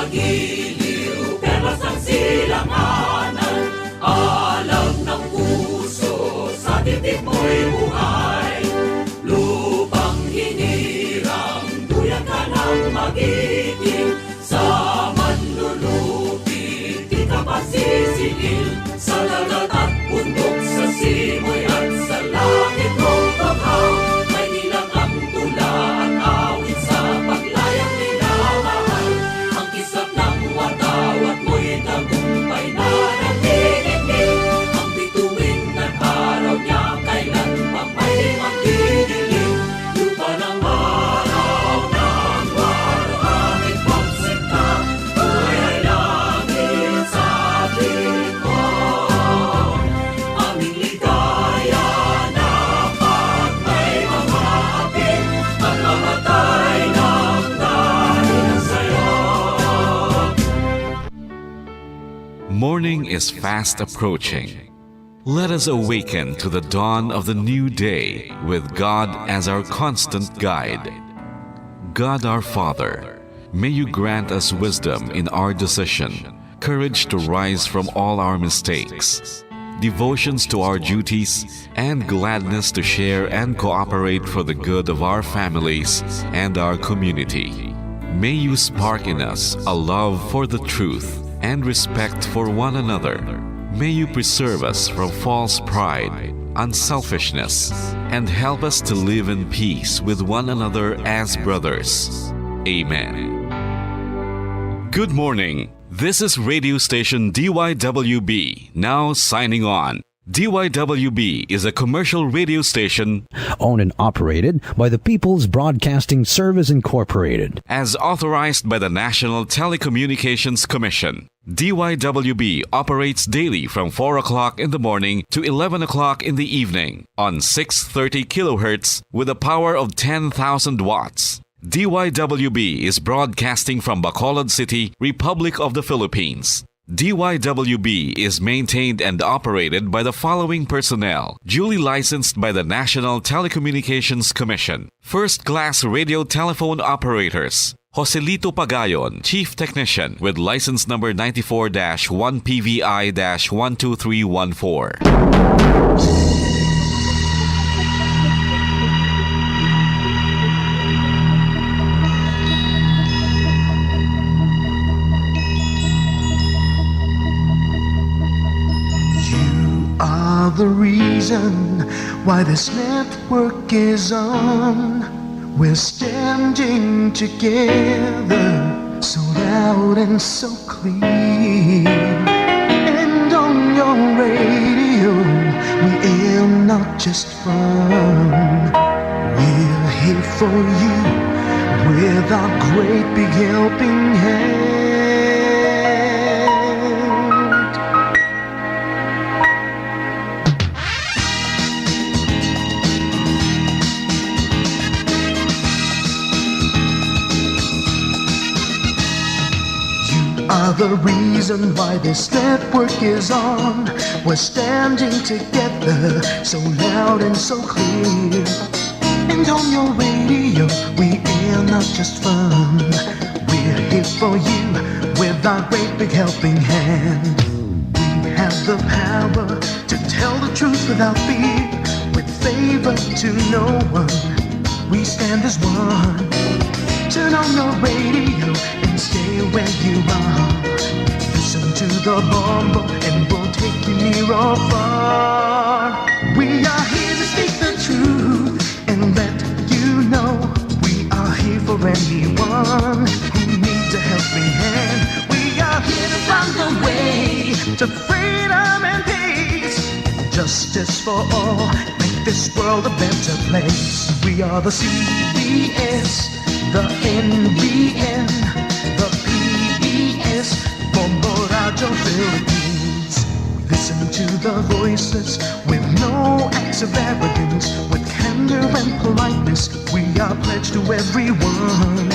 magiliw, perlas ng silanganan, alam ng puso, sa dibdib mo'y buhay. Lupang hinirang, duyan ka ng magiting, sa manlulupit, di ka masisingil, sa dagat at bundok, sa simoy at sa langit mong baghaw, may nilang ang tula at awit sa paglayang minamahal. Ang kisap ng watawat mo'y tagumpay na nagdidikdik, ang bituin at araw niya kailan pa may magdidilim. Lupa ng araw ng waraming pagsinta, buhay ay langit sa likod. Aming ligaya na pag may mamapit, at mamatay ng dahil sa'yo. Morning is fast approaching. Let us awaken to the dawn of the new day with God as our constant guide. God our Father, may you grant us wisdom in our decision, courage to rise from all our mistakes, devotions to our duties, and gladness to share and cooperate for the good of our families and our community. May you spark in us a love for the truth and respect for one another. May you preserve us from false pride, unselfishness, and help us to live in peace with one another as brothers. Amen. Good morning. This is radio station DYWB, now signing on. DYWB is a commercial radio station owned and operated by the People's Broadcasting Service Incorporated. as authorized by the National Telecommunications Commission. DYWB operates daily from 4 o'clock in the morning to 11 o'clock in the evening on 630 kilohertz with a power of 10,000 watts. DYWB is broadcasting from Bacolod City, Republic of the Philippines. DYWB is maintained and operated by the following personnel, duly licensed by the National Telecommunications Commission. First-class radio telephone operators. Joselito Pagayon, Chief Technician with license number 94-1PVI-12314. Are the reason why this network is on. We're standing together, so loud and so clear. And on your radio, we aim not just fun. We're here for you with our great big helping hand. Are the reason why this network is on. We're standing together, so loud and so clear. And on your radio, we air not just fun. We're here for you with our great big helping hand. We have the power to tell the truth without fear, with favor to no one. We stand as one. Turn on your radio and stay where you are. Listen to the bomb and we'll take you near or far. We are here to speak the truth and let you know we are here for anyone who needs a helping hand. We are here to find the way to freedom and peace, justice for all, make this world a better place. We are the CBS, the NBN, the PBS, for Morajo Philippines. We listen to the voices with no acts of arrogance, with candor and politeness. We are pledged to everyone.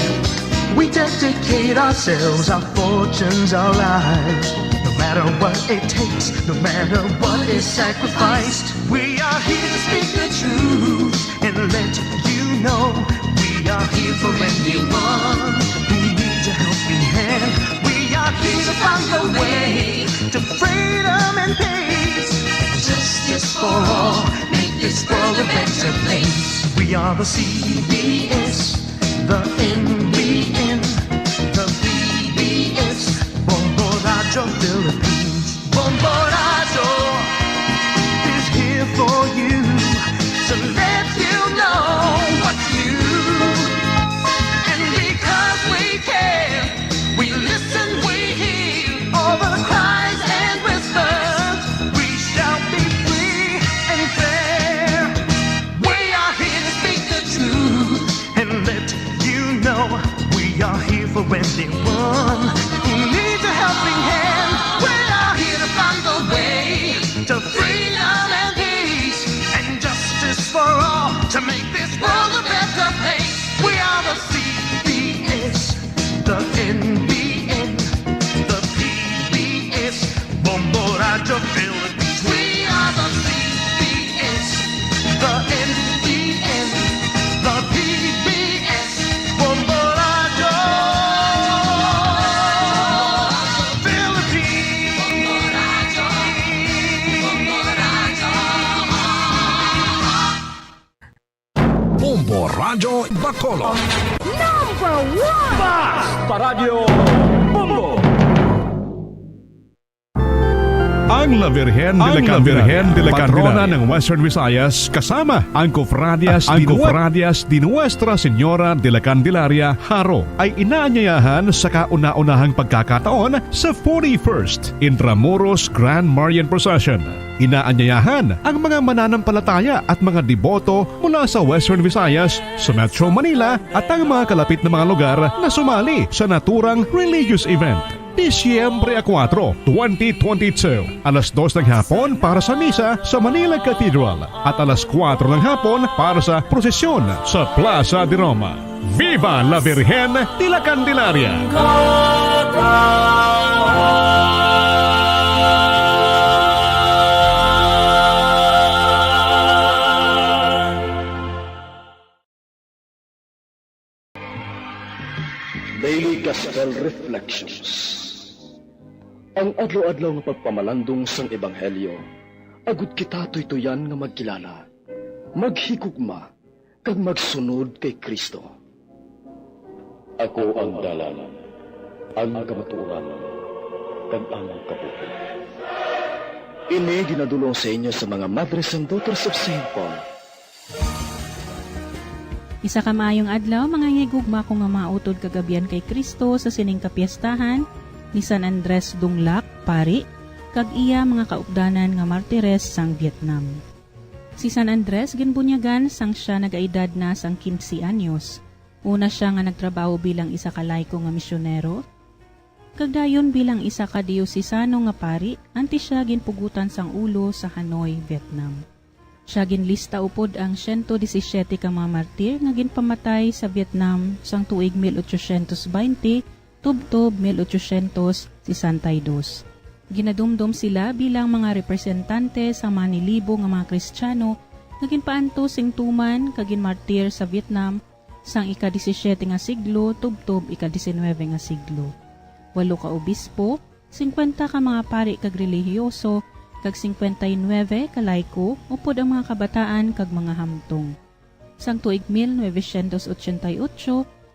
We dedicate ourselves, our fortunes, our lives. No matter what it takes, no matter what is sacrificed. We are here to speak the truth and let you know we are here for anyone who needs a helping hand. this world a better place. We are the CBS, the NBN, the PBS, Bombo Radio Philippines. Bombo Radio is here for you to let you know what's new. And because we care, we listen, we hear all the cries and whispers. We shall be free and fair. We are here to speak the truth and let you know we are here for anyone who needs a helping hand. We are here to find the way to freedom and peace and justice for all, to make this world a better place. We are the CBS, the NBN, the PBS, Bombo Radio Philippines. We are the CBS, the NBN, the PBS, Bombo Radio Bombo Radio Bacolod. Number 1! Basta Radio Bombo! Ang La Virgen de la Patrona ng Western Visayas kasama ang Cofradias di Nuestra Señora de la Candelaria, Haro ay inaanyayahan sa kauna-unahang pagkakataon sa 41st Intramuros Grand Marian Procession. Inaanyayahan ang mga mananampalataya at mga deboto mula sa Western Visayas, sa Metro Manila at ang mga kalapit na mga lugar na sumali sa naturang religious event. Disyembre 4, 2022, alas 2 ng hapon para sa misa sa Manila Cathedral at alas 4 ng hapon para sa prosesyon sa Plaza de Roma. Viva la Virgen de la Candelaria! Daily Gospel Reflections. Ang adlaw-adlaw nga pagpamalandong sang Ebanghelyo, agud kita tuytoyan nga magkilala, maghigugma, kag magsunod kay Kristo. Ako ang dalan, ang kamatuoran, kag ang kabuhi. Ini ginadulong sa inyo sa mga Madres and Daughters of St. Paul. Isa ka maayong adlaw, mga higugma ko nga mautod kagabian kay Kristo sa sining kapiestahan ni San Andres Dunglac, Pari, kag iya mga kaugdanan nga martires sang Vietnam. Si San Andres ginbunyagan sang siya nagaedad na sang 15 anyos. Una siya nga nagtrabaho bilang isa ka laiko nga misyonero. Kagdayon bilang isa ka diosesano nga pari, anti siya ginpugutan sang ulo sa Hanoi, Vietnam. Siya ginlista upod ang 117 ka mga martir nga ginpamatay sa Vietnam sang tuig 1820 tubtob 1862. Ginadumdum sila bilang mga representante sa manilibo nga mga Kristiyano nga ginpaanto sing tuman kag ginmartir sa Vietnam sang ika-17 nga siglo tubtob ika-19 nga siglo. 8 ka obispo, 50 ka mga pari kag relihiyoso, kag 59 ka laiko upod ang mga kabataan kag mga hamtong. Sang tuig 1988,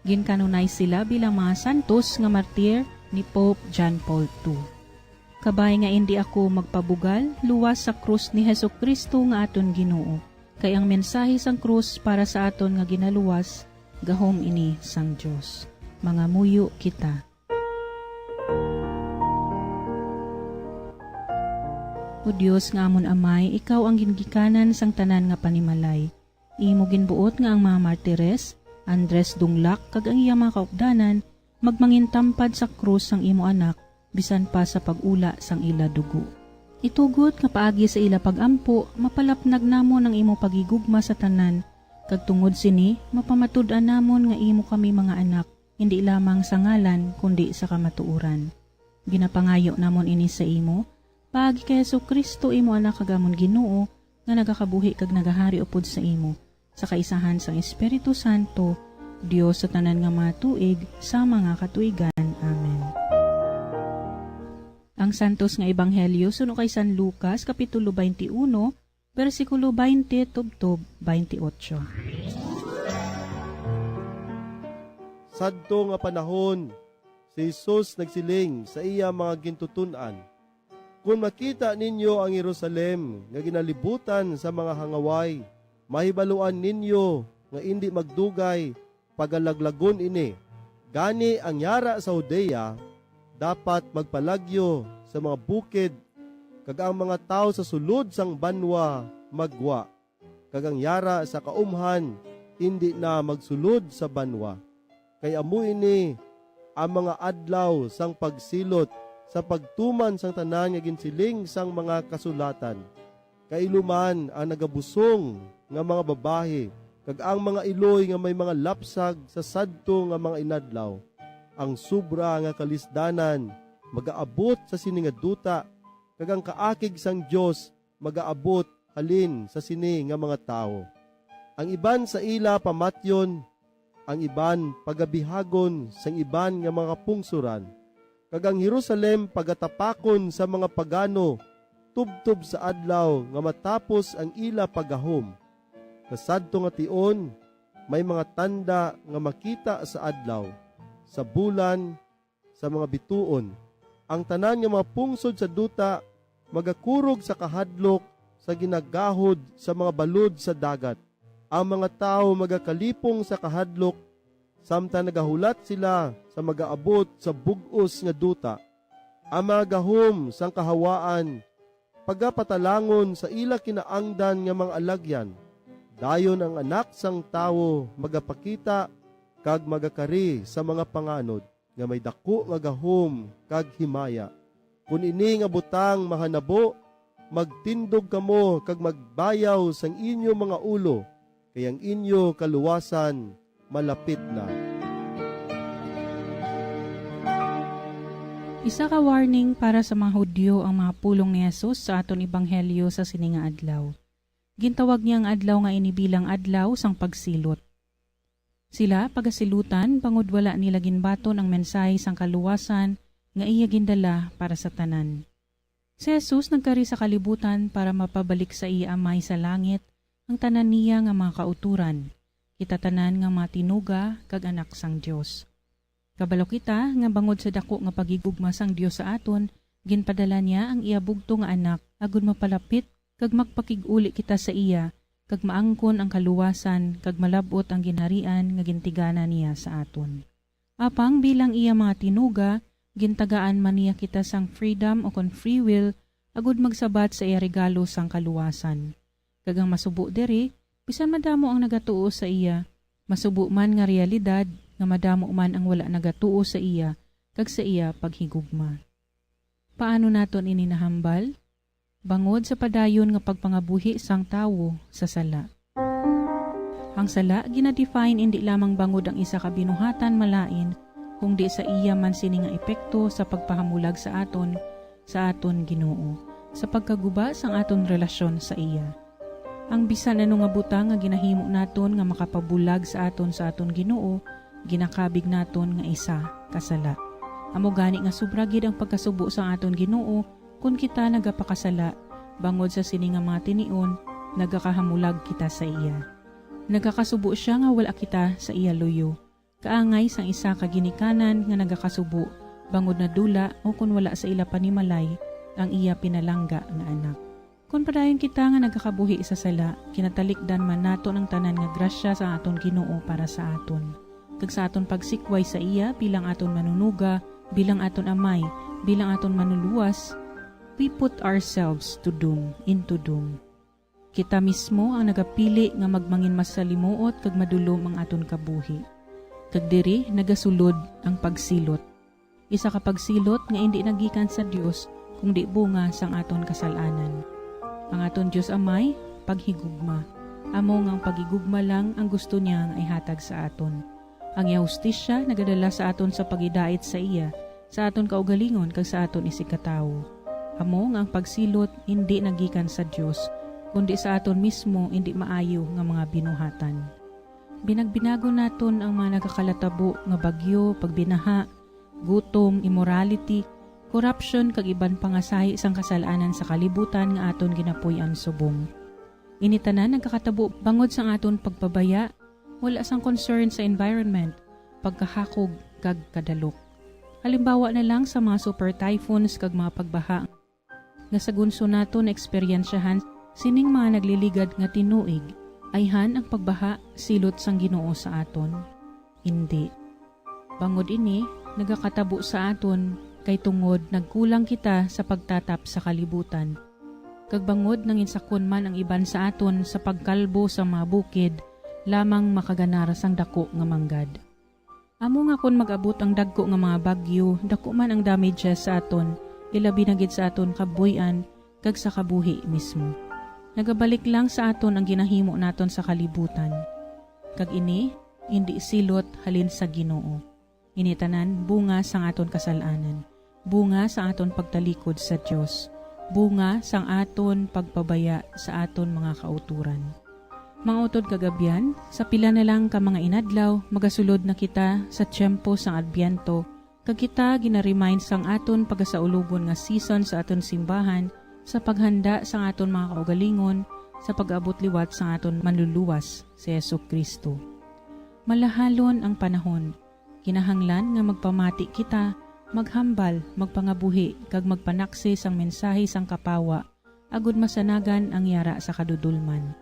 ginkanunay sila bilang mga santos nga martir ni Pope John Paul II. Kabay nga hindi ako magpabugal, luwas sa krus ni Hesukristo nga aton Ginoo. Kay ang mensahe sang krus para sa aton nga ginaluwas, gahom ini sang Dios. Mga muyo kita. O Dios nga amon amay, ikaw ang gingikanan sang tanan nga panimalay. Imo ginbuot nga ang mga martires, Andres Dunglac kag ang iya mga kaupdanan, magmangintampad sa krus sang imo anak, bisan pa sa pag-ula sang ila dugo. Itugot nga paagi sa ila pagampo, mapalapnag namon ang imo pagigugma sa tanan, kag tungod sini, mapamatud-an namon nga imo kami mga anak, hindi lamang sa ngalan, kundi sa kamatuuran. Ginapangayo namon ini sa imo, paagi kay Hesukristo imo anak kagamon Ginoo, nga nagakabuhi kag nagahari upod sa imo, sa kaisahan sang Espiritu Santo, Dios sa tanan nga mga tuig, sa mga katuigan. Amen. Ang santos nga ebanghelyo suno kay San Lucas, Kapitulo 21, versikulo 20 tubtob 28. Sadto nga panahon, si Jesus nagsiling sa iya mga gintutunan, kung makita ninyo ang Jerusalem nga ginalibutan sa mga hangaway, mahibaluan ninyo nga hindi magdugay pagalaglagon ini. Gani ang yara sa Judea, dapat magpalagyo sa mga bukid, kag ang mga tao sa sulod sang banwa magwa, kag ang yara sa kaumhan, hindi na magsulod sa banwa. Kay amo ini ang mga adlaw sang pagsilot sa pagtuman sang tanan nga ginsiling sang mga kasulatan. Kailuman ang nagabusong nga mga babae, kag ang mga iloy nga may mga lapsag sa sadto nga mga inadlaw. Ang sobra nga kalisdanan magaabot sa sini nga duta, kag ang kaakig sang Dios magaabot halin sa sini nga mga tao. Ang iban sa ila pamatyon, ang iban pagabihagon sang iban nga mga pungsuran. Kag ang Jerusalem pagatapakon sa mga pagano, tubtob sa adlaw nga matapos ang ila pagahom. Kasadto nga tion, may mga tanda nga makita sa adlaw, sa bulan, sa mga bituon. Ang tanan nga mga pungsod sa duta, magakurog sa kahadlok, sa ginagahod sa mga balod sa dagat. Ang mga tao magakalipong sa kahadlok, samtang nagahulat sila sa magaabot sa bugos nga duta. Ang mga gahom sang kahawaan, pagapatalangon sa ila kinaangdan nga mga alagyan. Dayon ang anak sang tawo magapakita kag magakari sa mga panganod nga may dako nga gahom kag himaya. Kun ini nga butang mahanabo, magtindog kamo kag magbayaw sang inyo mga ulo, kay ang inyo kaluwasan malapit na. Isa ka warning para sa mga Hudyo ang mga pulong ni Jesus sa aton ebanghelyo sa sininga adlaw. Gintawag niya ang adlaw nga inibilang adlaw sang pagsilot. Sila pagasilutan pangud wala nila ginbaton ang mensahe sang kaluwasan nga iya gindala para sa tanan. Si Jesus nagkari sa kalibutan para mapabalik sa iya amay sa langit ang tanan niya nga mga kauturan, kita tanan nga mga tinuga kag anak sang Dios. Kabalo kita nga bangod sa dako nga pagigugma sang Dios sa aton, ginpadala niya ang iya bugto nga anak agud mapalapit kag magpakig-uli kita sa iya, kag maangkon ang kaluwasan, kag malabot ang ginharian nga gintigana niya sa aton. Apang bilang iya mga tinuga, gintagaan man niya kita sang freedom o kon free will, agud magsabat sa iya regalo sang kaluwasan. Kag ang masubo diri, bisan madamo ang nagatuo sa iya, masubo man nga realidad, nga madamo man ang wala nagatuo sa iya, kag sa iya paghigugma. Paano naton ini nahambal? Bangod sa padayon nga pagpangabuhi sang tawo sa sala. Ang sala ginadefine indi lamang bangod ang isa ka binuhatan malain, kung di sa iya man sini nga epekto sa pagpahamulag sa aton Ginoo, sa pagkaguba sang aton relasyon sa iya. Ang bisan ano nga butang nga ginahimo naton nga makapabulag sa aton Ginoo, ginakabig naton nga isa kasala. Amo gani nga sobra gid ang pagkasubo sa aton Ginoo kung kita nagapakasala, bangod sa sini nga mga tinion, nagakahamulag kita sa iya. Nagakasubo siya nga wala kita sa iya luyo. Kaangay sang isa ka ginikanan nga nagakasubo, bangod na dula o kung wala sa ila panimalay, ang iya pinalangga nga anak. Kung padayon kita nga nagakabuhi sa sala, kinatalikdan man nato ng tanan nga grasya sa aton Ginoo para sa aton. Kag sa aton pagsikway sa iya bilang aton manunuga, bilang aton amay, bilang aton manuluwas, we put ourselves into doom. Kita mismo ang nagapili nga magmangin masalimuot kag madulom ang aton kabuhi. Kag diri nagasulod ang pagsilot. Isa ka pagsilot nga hindi nagikan sa Dios kung di bunga sang aton kasalanan. Ang aton Dios Amay, paghigugma. Amo nga ang paghigugma lang ang gusto niya nga ihatag sa aton. Ang iya hustisya nagadala sa aton sa pagidait sa iya, sa aton kaugalingon kag sa aton isikatawo. Amo nga ang pagsilot hindi nagikan sa Dios, kundi sa aton mismo hindi maayo nga mga binuhatan. Binagbinago naton ang mga nagakalatabo nga bagyo, pagbinaha, gutom, immorality, corruption kag iban pangasahi sang kasalanan sa kalibutan nga aton ginapuy-an subong. Ini tanan nagkakatabo bangod sang aton pagpabaya, wala sang concern sa environment, pagkahakog kag kadalok. Halimbawa na lang sa mga super typhoons kag mga pagbaha. Nga sa gunso nato na eksperyensyahan sining mga nagliligad nga tinuig, ayhan ang pagbaha silot sang Ginoo sa aton. Hindi. Bangod ini, nagakatabo sa aton kay tungod nagkulang kita sa pagtatap sa kalibutan. Kag bangod nang insakon man ang iban sa aton sa pagkalbo sa mga bukid, lamang makaganaras ang dako nga manggad. Amo nga kun mag-abot ang dagko nga mga bagyo, dako man ang damages sa aton, ilabi na gid sa aton kabuhian kag sa kabuhi mismo. Nagabalik lang sa aton ang ginahimo naton sa kalibutan. Kag ini, hindi silot halin sa Ginoo. Ini tanan bunga sang aton kasalanan, bunga sa aton pagtalikod sa Dios, bunga sang aton pagpabaya sa aton mga kauturan. Mga utod kagabian, sa pila na lang ka mga inadlaw, magasulod na kita sa tiyempo sang Adbyento, kag kita ginaremind sang aton pagasaulubon nga season sa aton simbahan sa paghanda sang aton mga kaugalingon sa pag-abot liwat sang aton manluluwas si Jesucristo. Malahalon ang panahon, kinahanglan nga magpamati kita, maghambal, magpangabuhi, kag magpanaksi sang mensahe sang kapawa, agud masanagan ang yara sa kadudulman.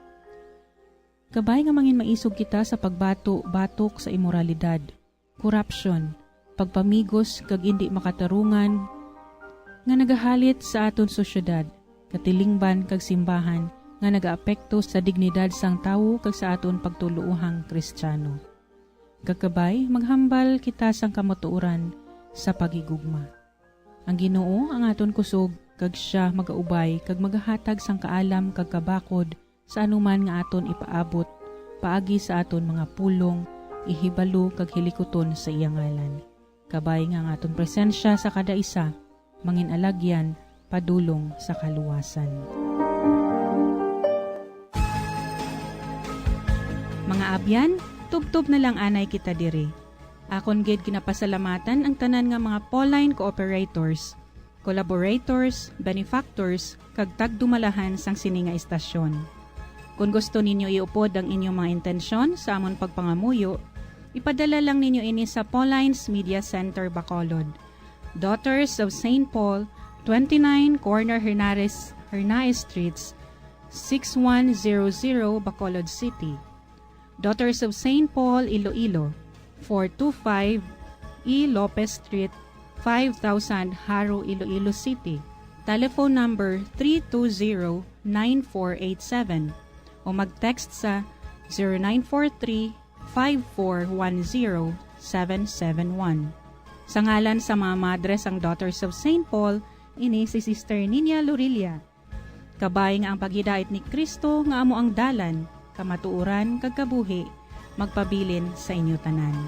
Kabay nga mangin maisog kita sa pagbato-batok sa imoralidad, corruption, pagpamigos kag indi makatarungan, nga nagahalit sa aton sosyedad, katilingban kag simbahan, nga nagaapekto sa dignidad sang tawo kag sa aton pagtuluohang Kristiyano. Kagkabay, maghambal kita sang kamatuoran sa pagigugma. Ang Ginoo ang aton kusog, kag siya magaubay, kag magahatag sang kaalam kag kabakod sa anuman nga aton ipaabot, paagi sa aton mga pulong, ihibalo kag hilikoton sa iyang ngalan. Kabay nga ang aton presensya sa kada isa, mangin alagyan, padulong sa kaluwasan. Mga abyan, tubtob na lang anay kita diri. Akon gid ginapasalamatan ang tanan nga mga Pauline cooperators, collaborators, benefactors, kag tagdumalahan sang sini nga istasyon. Kung gusto ninyo iupod ang inyong mga intensyon sa amon pagpangamuyo, ipadala lang ninyo ini sa Pauline's Media Center, Bacolod. Daughters of St. Paul, 29 Corner Hernaez Streets, 6100 Bacolod City. Daughters of St. Paul, Iloilo, 425 E. Lopez Street, 5000 Haro, Iloilo City. Telephone number 320-9487 o mag-text sa 0943-5410-771. Sa ngalan sa mga madres ang Daughters of St. Paul, ini si Sister Nina Lorilia. Kabay nga ang paghidait ni Kristo nga amo ang dalan, kamatuuran kag kabuhi, magpabilin sa inyo tanan.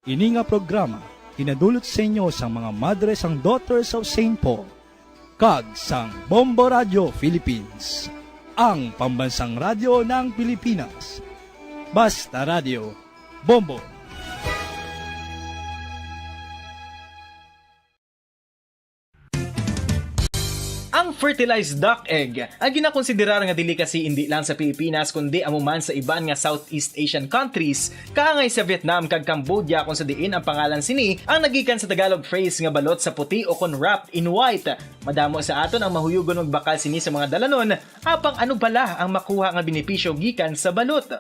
Ini nga programa hinadulot sa inyo sa mga madres ang Daughters of St. Paul kag sang Bombo Radio Philippines, ang pambansang radyo ng Pilipinas. Basta Radio, Bombo. Ang fertilized duck egg ang ginakonsiderar nga delicacy hindi lang sa Pilipinas kundi amuman sa iban nga Southeast Asian countries, kaangay sa Vietnam kag Cambodia kung sa diin ang pangalan sini ang nagikan sa Tagalog phrase nga balot sa puti o kon wrapped in white. Madamo sa aton ang mahuyugon og bakal sini sa mga dalanon, apang ano bala ang makuha nga benepisyo gikan sa balot.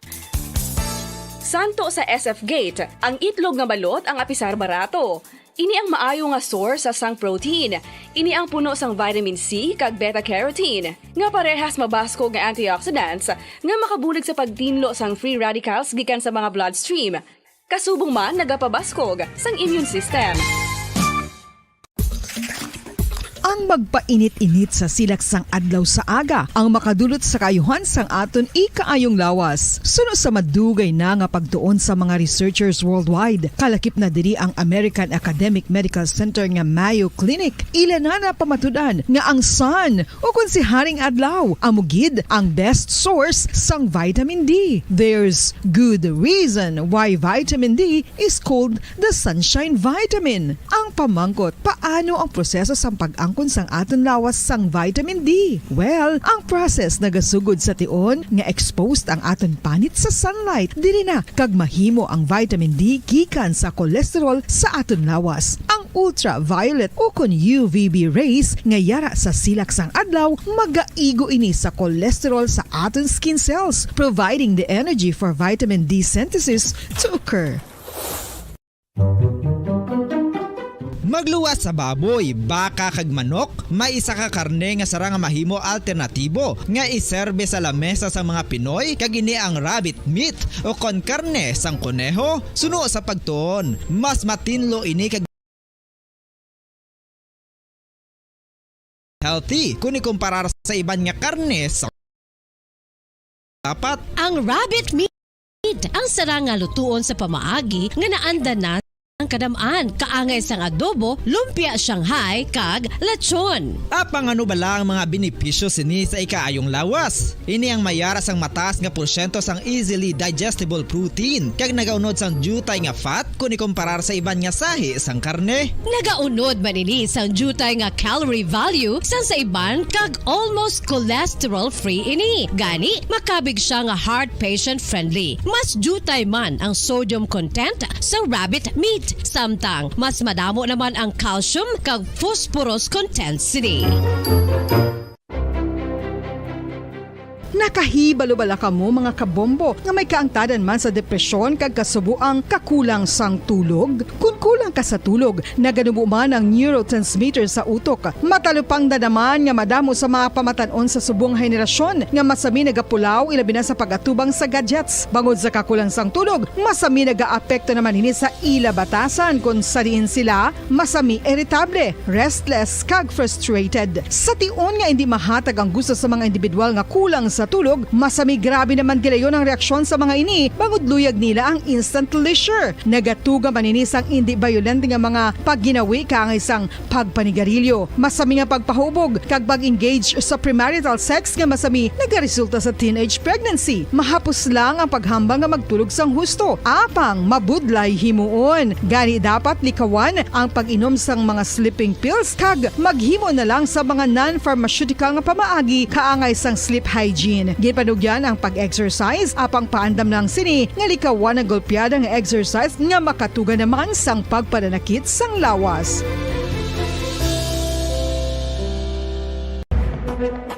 Santo sa SF Gate, ang itlog nga balot ang apisar barato. Ini ang maayo nga source sa sang protein. Ini ang puno sang vitamin C kag beta-carotene, nga parehas mabasko nga antioxidants nga makabulig sa pagtinlo sang free radicals gikan sa mga bloodstream. Kasubong man nagapabaskog sang immune system. ang magpainit-init sa silak sang adlaw sa aga ang makadulot sa kayuhan sang aton ikaayong lawas. Suno sa madugay na nga pagtuon sa mga researchers worldwide, kalakip na diri ang American Academic Medical Center nga Mayo Clinic. Ila na pamatudan nga ang sun o kung si Haring Adlaw amugid ang best source sang vitamin D. There's good reason why vitamin D is called the sunshine vitamin. Ang pamangkot, paano ang proseso sang pag-angkon sang aton lawas sang vitamin D? Well, ang process nagasugod sa tion nga exposed ang aton panit sa sunlight. Dili na kag mahimo ang vitamin D gikan sa cholesterol sa aton lawas. Ang ultraviolet o kun UVB rays nga yara sa silak sang adlaw magaigo ini sa cholesterol sa aton skin cells, providing the energy for vitamin D synthesis to occur. Magluwas sa baboy, baka kag manok, may isa ka karne nga sara nga mahimo alternatibo nga iserbe sa lamesa sa mga Pinoy kag ini ang rabbit meat o kon karne sang kuneho. Suno sa pagtuon, mas matinlo ini kag healthy kung ikumparar sa iban nga karne sa dapat. Ang rabbit meat ang sara nga lutuon sa pamaagi nga naanda na ang kadamaan, kaangay sang adobo, lumpia Shanghai, kag lechon. Apang ano bala ang mga benepisyo sini sa ikaayong lawas? Ini ang mayara sang mataas nga porsyento sang easily digestible protein, kag nagaunod sang jutay nga fat kung ikumparar sa iban nga sahi sang karne. Nagaunod man ini sang jutay nga calorie value sang sa iban kag almost cholesterol free ini. Gani, makabig siya nga heart patient friendly. Mas jutay man ang sodium content sa rabbit meat. Samtang mas madamo naman ang calcium kag phosphorus content sini. Nakahibalo-bala ka mo mga kabombo nga may kaangtadan man sa depresyon kag kasubuang kakulang sang tulog. Kung kulang ka sa tulog, naganubo man ang neurotransmitter sa utok. Matalupang dadaman nga madamo sa mga pamatanon sa subong henerasyon nga masami nagapulaw ilabi na sa pagatubang sa gadgets. Bangod sa kakulang sang tulog, masami nagaapekto naman ini sa ila batasan kung sariin sila masami irritable, restless kag frustrated. Sa tion nga hindi mahatag ang gusto sa mga individual nga kulang sa tulog, masami grabe naman gilayon ang reaksyon sa mga ini bangod luyag nila ang instant leisure. Nagatuga man ini sang hindi violent nga mga pagginawi kaangay sang pagpanigarilyo. Masami nga pagpahubog kag pag-engage sa premarital sex nga masami nagaresulta sa teenage pregnancy. Mahapos lang ang paghambang nga magtulog sang husto. Apang mabudlay himuon. Gani dapat likawan ang pag-inom sang mga sleeping pills kag maghimo na lang sa mga non-pharmaceutical nga pamaagi kaangay sang sleep hygiene. Gipanugyan ang pag-exercise apang paandam ng sini nga likawan ang golpeada nga exercise nga makatuga naman sang pagpananakit sang lawas.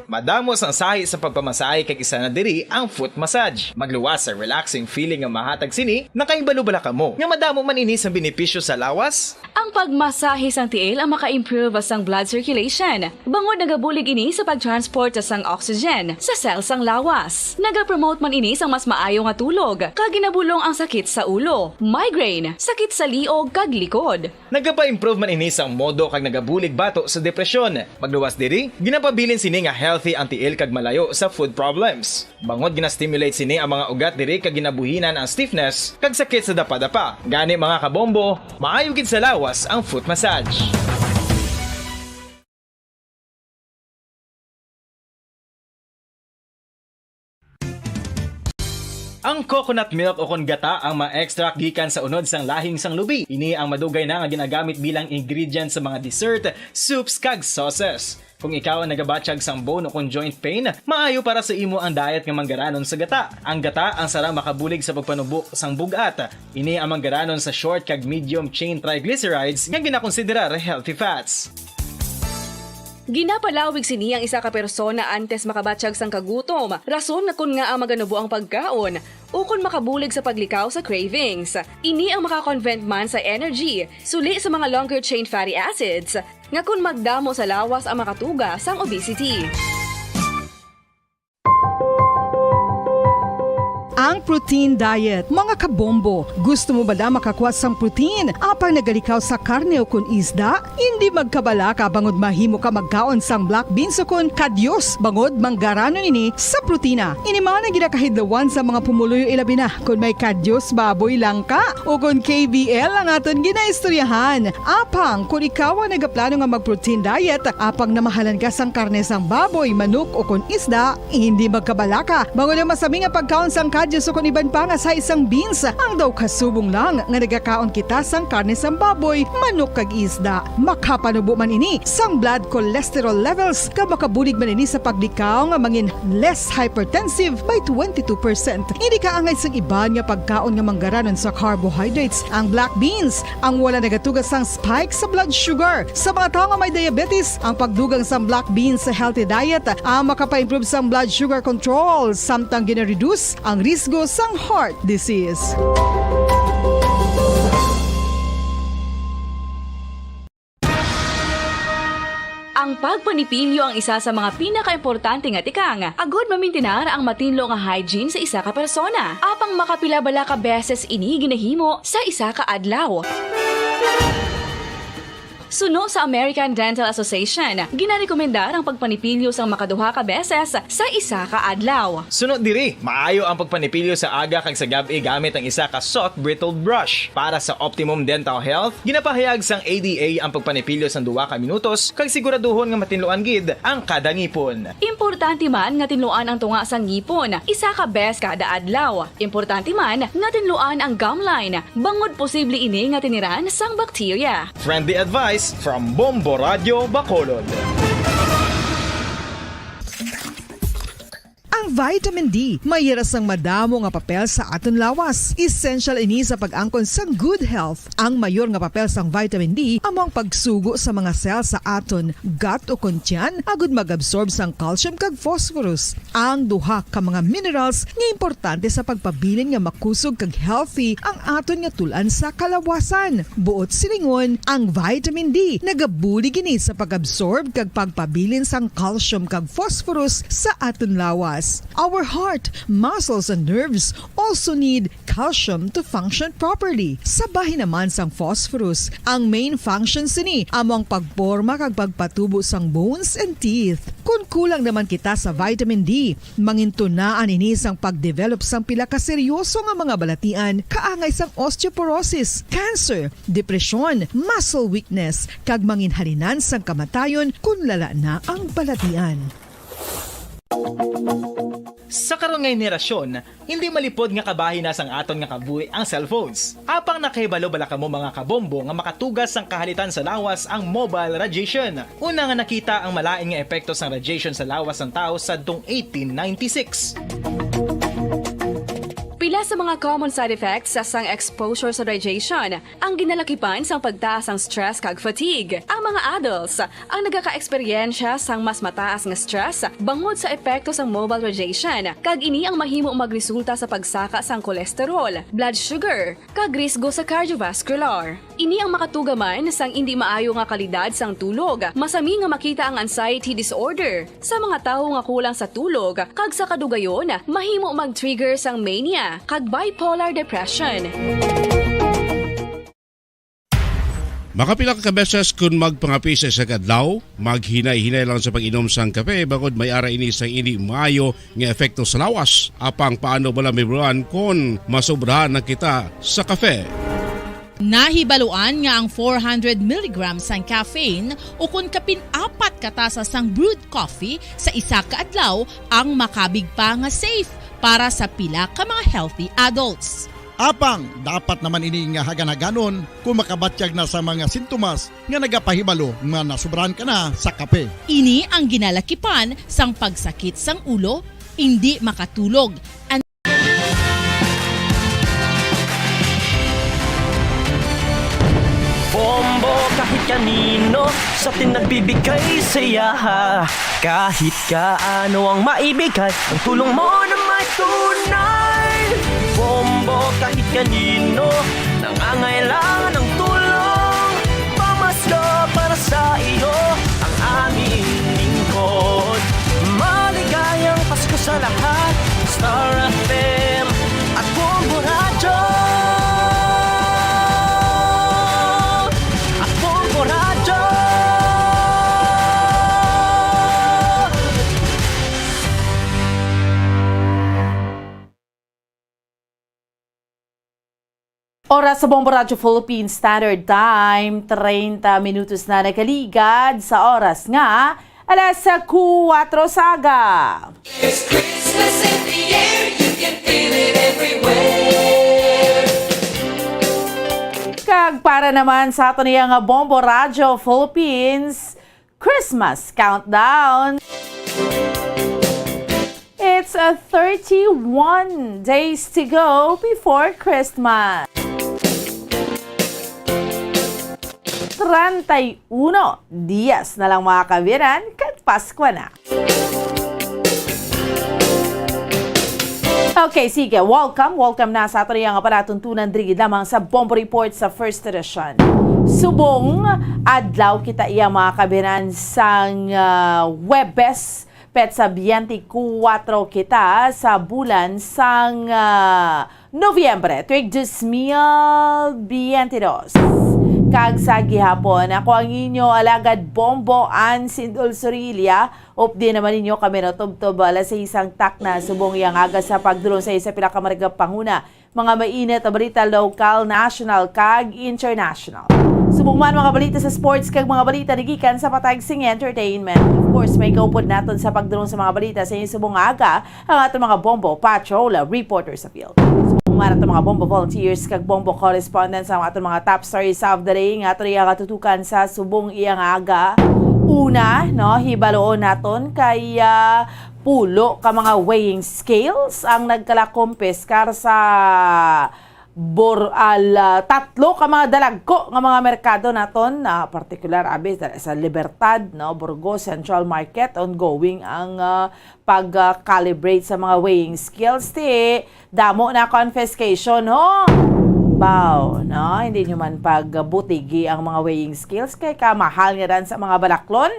Madamos ang sahi sa pagpamasahe kag isa na diri ang foot massage. Magluwas sa relaxing feeling nga mahatag sini, nakaibalo-bala ka mo. Nga madamo man ini sa benepisyo sa lawas. Ang pagmasahe sang tiil ang maka-improve sang blood circulation. Bangod nagabulig ini sa pagtransport sang oxygen sa cells sang lawas. Nagapromote man ini sang mas maayo nga tulog, kag ginabulong ang sakit sa ulo, migraine, sakit sa liog kag likod. Nagapa-improve man ini sang modo kag nagabulig bato sa depresyon. Magluwas diri, ginapabilin sini nga healthy ang tiil kag malayo sa food problems. Bangod ginastimulate sini ang mga ugat diri kag ginabuhinan ang stiffness kag sakit sa dapa-dapa. Gani mga kabombo, maayo gid sa lawas ang foot massage. Ang coconut milk o kon gata ang ma-extract gikan sa unod sang lahing sang lubi. Ini ang madugay na nga ginagamit bilang ingredient sa mga dessert, soups kag sauces. Kung ikaw ang nagabatsyag sang bone o kung joint pain, maayo para sa imo ang diet nga manggaranon sa gata. Ang gata ang sara makabulig sa pagpanubok sang bugat. Ini ang manggaranon sa short kag medium chain triglycerides nga ginakonsiderar healthy fats. Ginapalawig sini ang isa ka persona antes makabatsyag sang kagutom. Rason na kun nga ang maganubo ang pagkaon o kun makabulig sa paglikaw sa cravings. Ini ang makakonvent man sa energy, suli sa mga longer chain fatty acids, nga kun magdamo sa lawas ang makatuga sang obesity. Ang protein diet. Mga kabombo, gusto mo ba na makakuha sang protein? Apang nagalikaw sa karne o kun isda? Hindi magkabala ka bangod mahimo ka magkaon sang black beans o kun kadyos bangod manggaranon ini sa protina. Inimana ginakahidlawan sa mga pumuluyo ilabi na kung may kadyos baboy lang ka o kung KBL ang aton ginaistoryahan. Apang kung ikaw ang nagaplano nga mag-protein diet, apang namahalan ka sang karne sang baboy, manok o kun isda, hindi magkabala ka. Bangod ang masami nga pagkaon sang kadyos o kun iban pa nga sa isang beans, ang daw kasubong lang nga nagakaon kita sang karne sang baboy, manok kag isda. Makapanubo man ini sang blood cholesterol levels ka makabulig man ini sa paglikaw nga mangin less hypertensive by 22%. Hindi ka angay sang iban nga pagkaon nga manggaranon sa carbohydrates. Ang black beans ang wala nagatugas sang spike sa blood sugar. Sa mga tao nga may diabetes, ang pagdugang sang black beans sa healthy diet ang makapa-improve sang blood sugar control samtang gina-reduce ang risgo sang heart disease. Ang pagpanipilyo ang isa sa mga pinaka-importante nga tikang. Agod mamintinar ang matinlo nga hygiene sa isa ka persona. Apang makapilabala ka beses ini ginahimo sa isa ka adlaw. Suno sa American Dental Association, ginarekomendar ang pagpanipilyo sang makaduha ka beses sa isa ka adlaw. Sunod diri, maayo ang pagpanipilyo sa aga kag sa gabi gamit ang isa ka soft brittle brush. Para sa optimum dental health, ginapahayag sang ADA ang pagpanipilyo sang 2 ka minutos kag siguraduhon nga matinluan gid ang kada ngipon. Importante man nga tinluan ang tunga sang ngipon, isa ka bes kada adlaw. Importante man nga tinluan ang gum line, bangod posible ini nga tiniran sang bakterya. Friendly advice from Bombo Radio Bacolod. Ang vitamin D, mayira sang madamo nga papel sa aton lawas. Essential ini sa pag-angkon sang good health. Ang mayor nga papel sang vitamin D among pagsugo sa mga cell sa aton gut o kuntyan agud mag-absorb sang calcium kag phosphorus. Ang duha ka mga minerals nga importante sa pagpabilin nga makusog kag healthy ang aton nga tulan sa kalawasan. Buot silingon, ang vitamin D nagabuli gini sa pag-absorb kag pagpabilin sang calcium kag phosphorus sa aton lawas. Our heart, muscles, and nerves also need calcium to function properly. Sabahin naman sang phosphorus, ang main functions ni among pagporma kag pagpatubo sang bones and teeth. Kung kulang naman kita sa vitamin D, mangintunaan ini sang pagdevelop sang pila ka seryoso nga mga balatian, kaangay sang osteoporosis, cancer, depresyon, muscle weakness, kag manginhalinan sang kamatayon kung lala na ang balatian. Sa karon nga henerasyon, hindi malipod nga kabahin na sang aton nga kabuhi ang cellphones. Apang nakahibalo bala kamo mga kabombo nga makatugas sang kahalitan sa lawas ang mobile radiation. Una nga nakita ang malain nga epekto sang radiation sa lawas ng tao sadtong 1896. Pila sa mga common side effects sa sang exposure sa radiation ang ginalakipan sang pagtaas ang stress kag fatigue. Ang mga adults ang nagaka-eksperyensya sang mas mataas nga stress bangod sa epekto sang mobile radiation kag ini ang mahimo magresulta sa pagsaka sang kolesterol, blood sugar, kag risgo sa cardiovascular. Ini ang makatugaman sang hindi maayo nga kalidad sang tulog, masami nga makita ang anxiety disorder sa mga tawo nga kulang sa tulog kag sa kadugayon mahimo mag-trigger sang mania kag bipolar depression. Makapila ka beses kung magpangapi sa isang adlaw, maghinay-hinay lang sa pag-inom sang kape bagod may ara ini sang hindi maayo nga epekto sa lawas. Apang paano bala mibuan kung masobrahan na kita sa kape? Nahibaluan nga ang 400 mg sang caffeine o kung kapin-4 katasa sang brewed coffee sa isa ka adlaw ang makabig pa nga safe para sa pila ka mga healthy adults. Apang, dapat naman ini nga haganaganon kung makabatyag na sa mga sintomas nga nagapahibalo nga nasubrahan ka na sa kape. Ini ang ginalakipan sang pagsakit sang ulo, hindi makatulog. Bombo kahit kanino sa nagbibigay saya. Kahit kaano ang maibigay, ang tulong mo na may tunay. Bombo kahit kanino nangangailangan ng tulong. Pamasko para sa iyo ang aming lingkod. Maligayang Pasko sa lahat. Star FM Oras sa Bombo Radio Philippines Standard Time, 30 minutos na nakaligad sa oras nga, alas 4 saga. It's Christmas in the air, you can feel it everywhere. Kag para naman sa ato niyang Bombo Radio Philippines Christmas Countdown. It's 31 days to go before Christmas. 31 dias na lang mga kabiran, kag Pasko na. Okay, sige, welcome na sa ato niyang palatuntunan drigid lamang sa Bombo Report sa First Edition. Subong, adlaw kita iya mga kabiran sang Webes, petsa 24 kita sa bulan sang Nobyembre, tuig 2022. Kag sa gihapon, ako ang inyo alagad Bombo Ann Sindol Sorilia. Updi naman ninyo kami no tubtob alas sa isang tak na subong yang aga sa pagdulong sa isa pila ka panguna. Mga mainit na balita local, national, kag international. Subong man mga balita sa sports kag mga balita nagikan sa patagsing entertainment. Of course, may kaupod natin sa pagdulong sa mga balita sa inyong subong aga ang atong mga Bombo Patrol reporters sa field. Mga nato mga Bombo volunteers kag Bombo correspondents ang ato mga top stories of the day nga ato iya katutukan sa subong iyang aga. Una, no, hibaloon naton kay pulo ka mga weighing scales ang nagkalakompeskar sa tatlo ka mga dalagko nga mga merkado naton na particular abi sa Libertad, no, Burgos Central Market ongoing ang pag-calibrate sa mga weighing scales damo na confiscation ho. Baw, no, hindi nyo man pagbutigi ang mga weighing scales kay kamahal nga ran sa mga balaklon.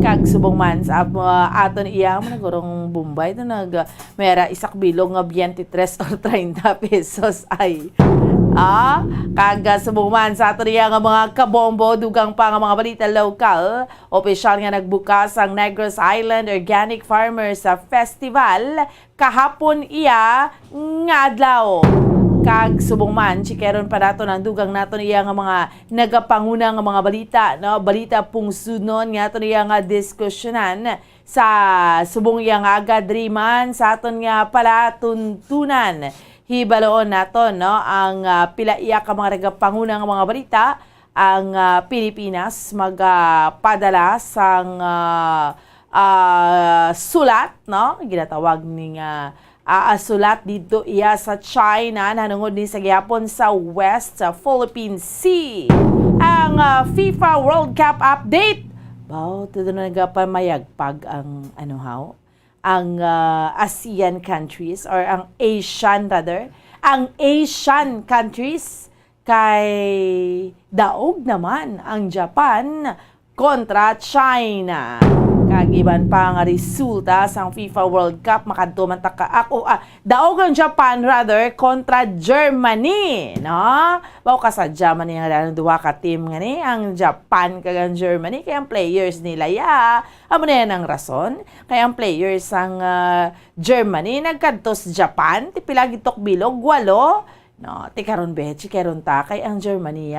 Kag subong man sa aton iya mo nagurong Bombay to mera isak bilog nga 23 or 30 pesos ay kag subong man sa aton iya nga mga kabombo dugang pa nga mga balita local. Opisyal nga nagbukas ang Negros Island Organic Farmers Festival kahapon iya nga adlaw. Kag subong man, chikeron pa nato ng dugang nato niya nga mga nagapanguna nga mga balita, no? Balita pungsunon nga ato niya nga diskusyonan sa subong iya nga agadriman sa aton nga palatuntunan. Hibaloon nato, no? Ang pila iya ka mga nagapanguna nga mga balita, ang Pilipinas magpadala sang sulat, no? Ginatawag ning sulat dito iya sa China nanungod ni sa gihapon sa West sa Philippine Sea. Ang FIFA World Cup update. Bao, todo na nagapamayagpag ang ang ASEAN countries or ang Asian rather. Ang Asian countries kay daog naman ang Japan kontra China. Kagiban pa nga resulta sa FIFA World Cup makadto man daog ang Japan rather kontra Germany, no? Bao kasadya man nga duha ka team nga ni ang Japan kag ang Germany kay ang players nila amo na yan ang rason kay ang players ang Germany nagkadto sa Japan ti pila gitok bilog 8. No, ti karon bechi karon ta kay ang Germany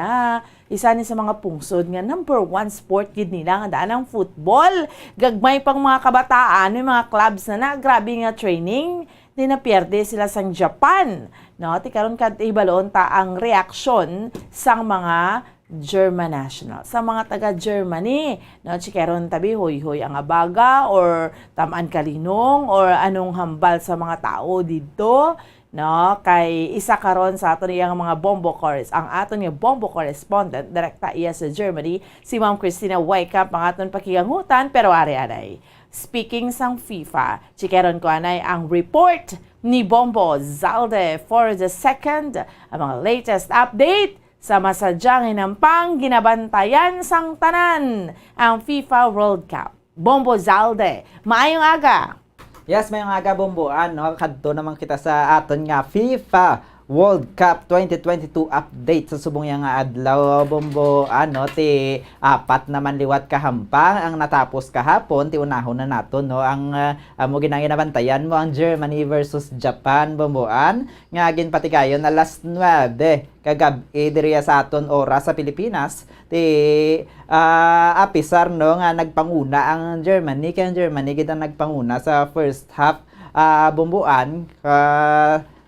isa ni sa mga pungsod nga number 1 sport gid nila nga daan ang football. Gagmay pang mga kabataan, may mga clubs na grabe nga training, di na pierde sila sang Japan. No, ti karon kad ibaloon ta ang reaksyon sang mga German national. Sa mga taga Germany, no, chikeron tabi hoy-hoy ang abaga or tamaan kalinong or anong hambal sa mga tao dito. No, kay isa karon sa aton iyang mga Bombo Corres, ang aton nga Bombo correspondent direkta iya sa Germany, si Ma'am Christina Wycamp ang aton pakigangutan pero ari-aray. Speaking sang FIFA, chikeron ko anay ang report ni Bombo Zalde for the second ang mga latest update sa masadyang hinampang ginabantayan sang tanan ang FIFA World Cup. Bombo Zalde, maayong aga. Yes, may mga Bombo, kadto naman kita sa aton nga FIFA World Cup 2022 update sa subong nga adlaw bombo ti apat naman liwat kahampang ang natapos kahapon ti unahon na naton no ang mo ginanginabantayan mo ang Germany versus Japan bomboan nga ginpatigayon alas 9 kagabi diri sa aton oras sa Pilipinas ti apisar no nga nagpanguna ang Germany kay ang Germany gid ang nagpanguna sa first half bomboan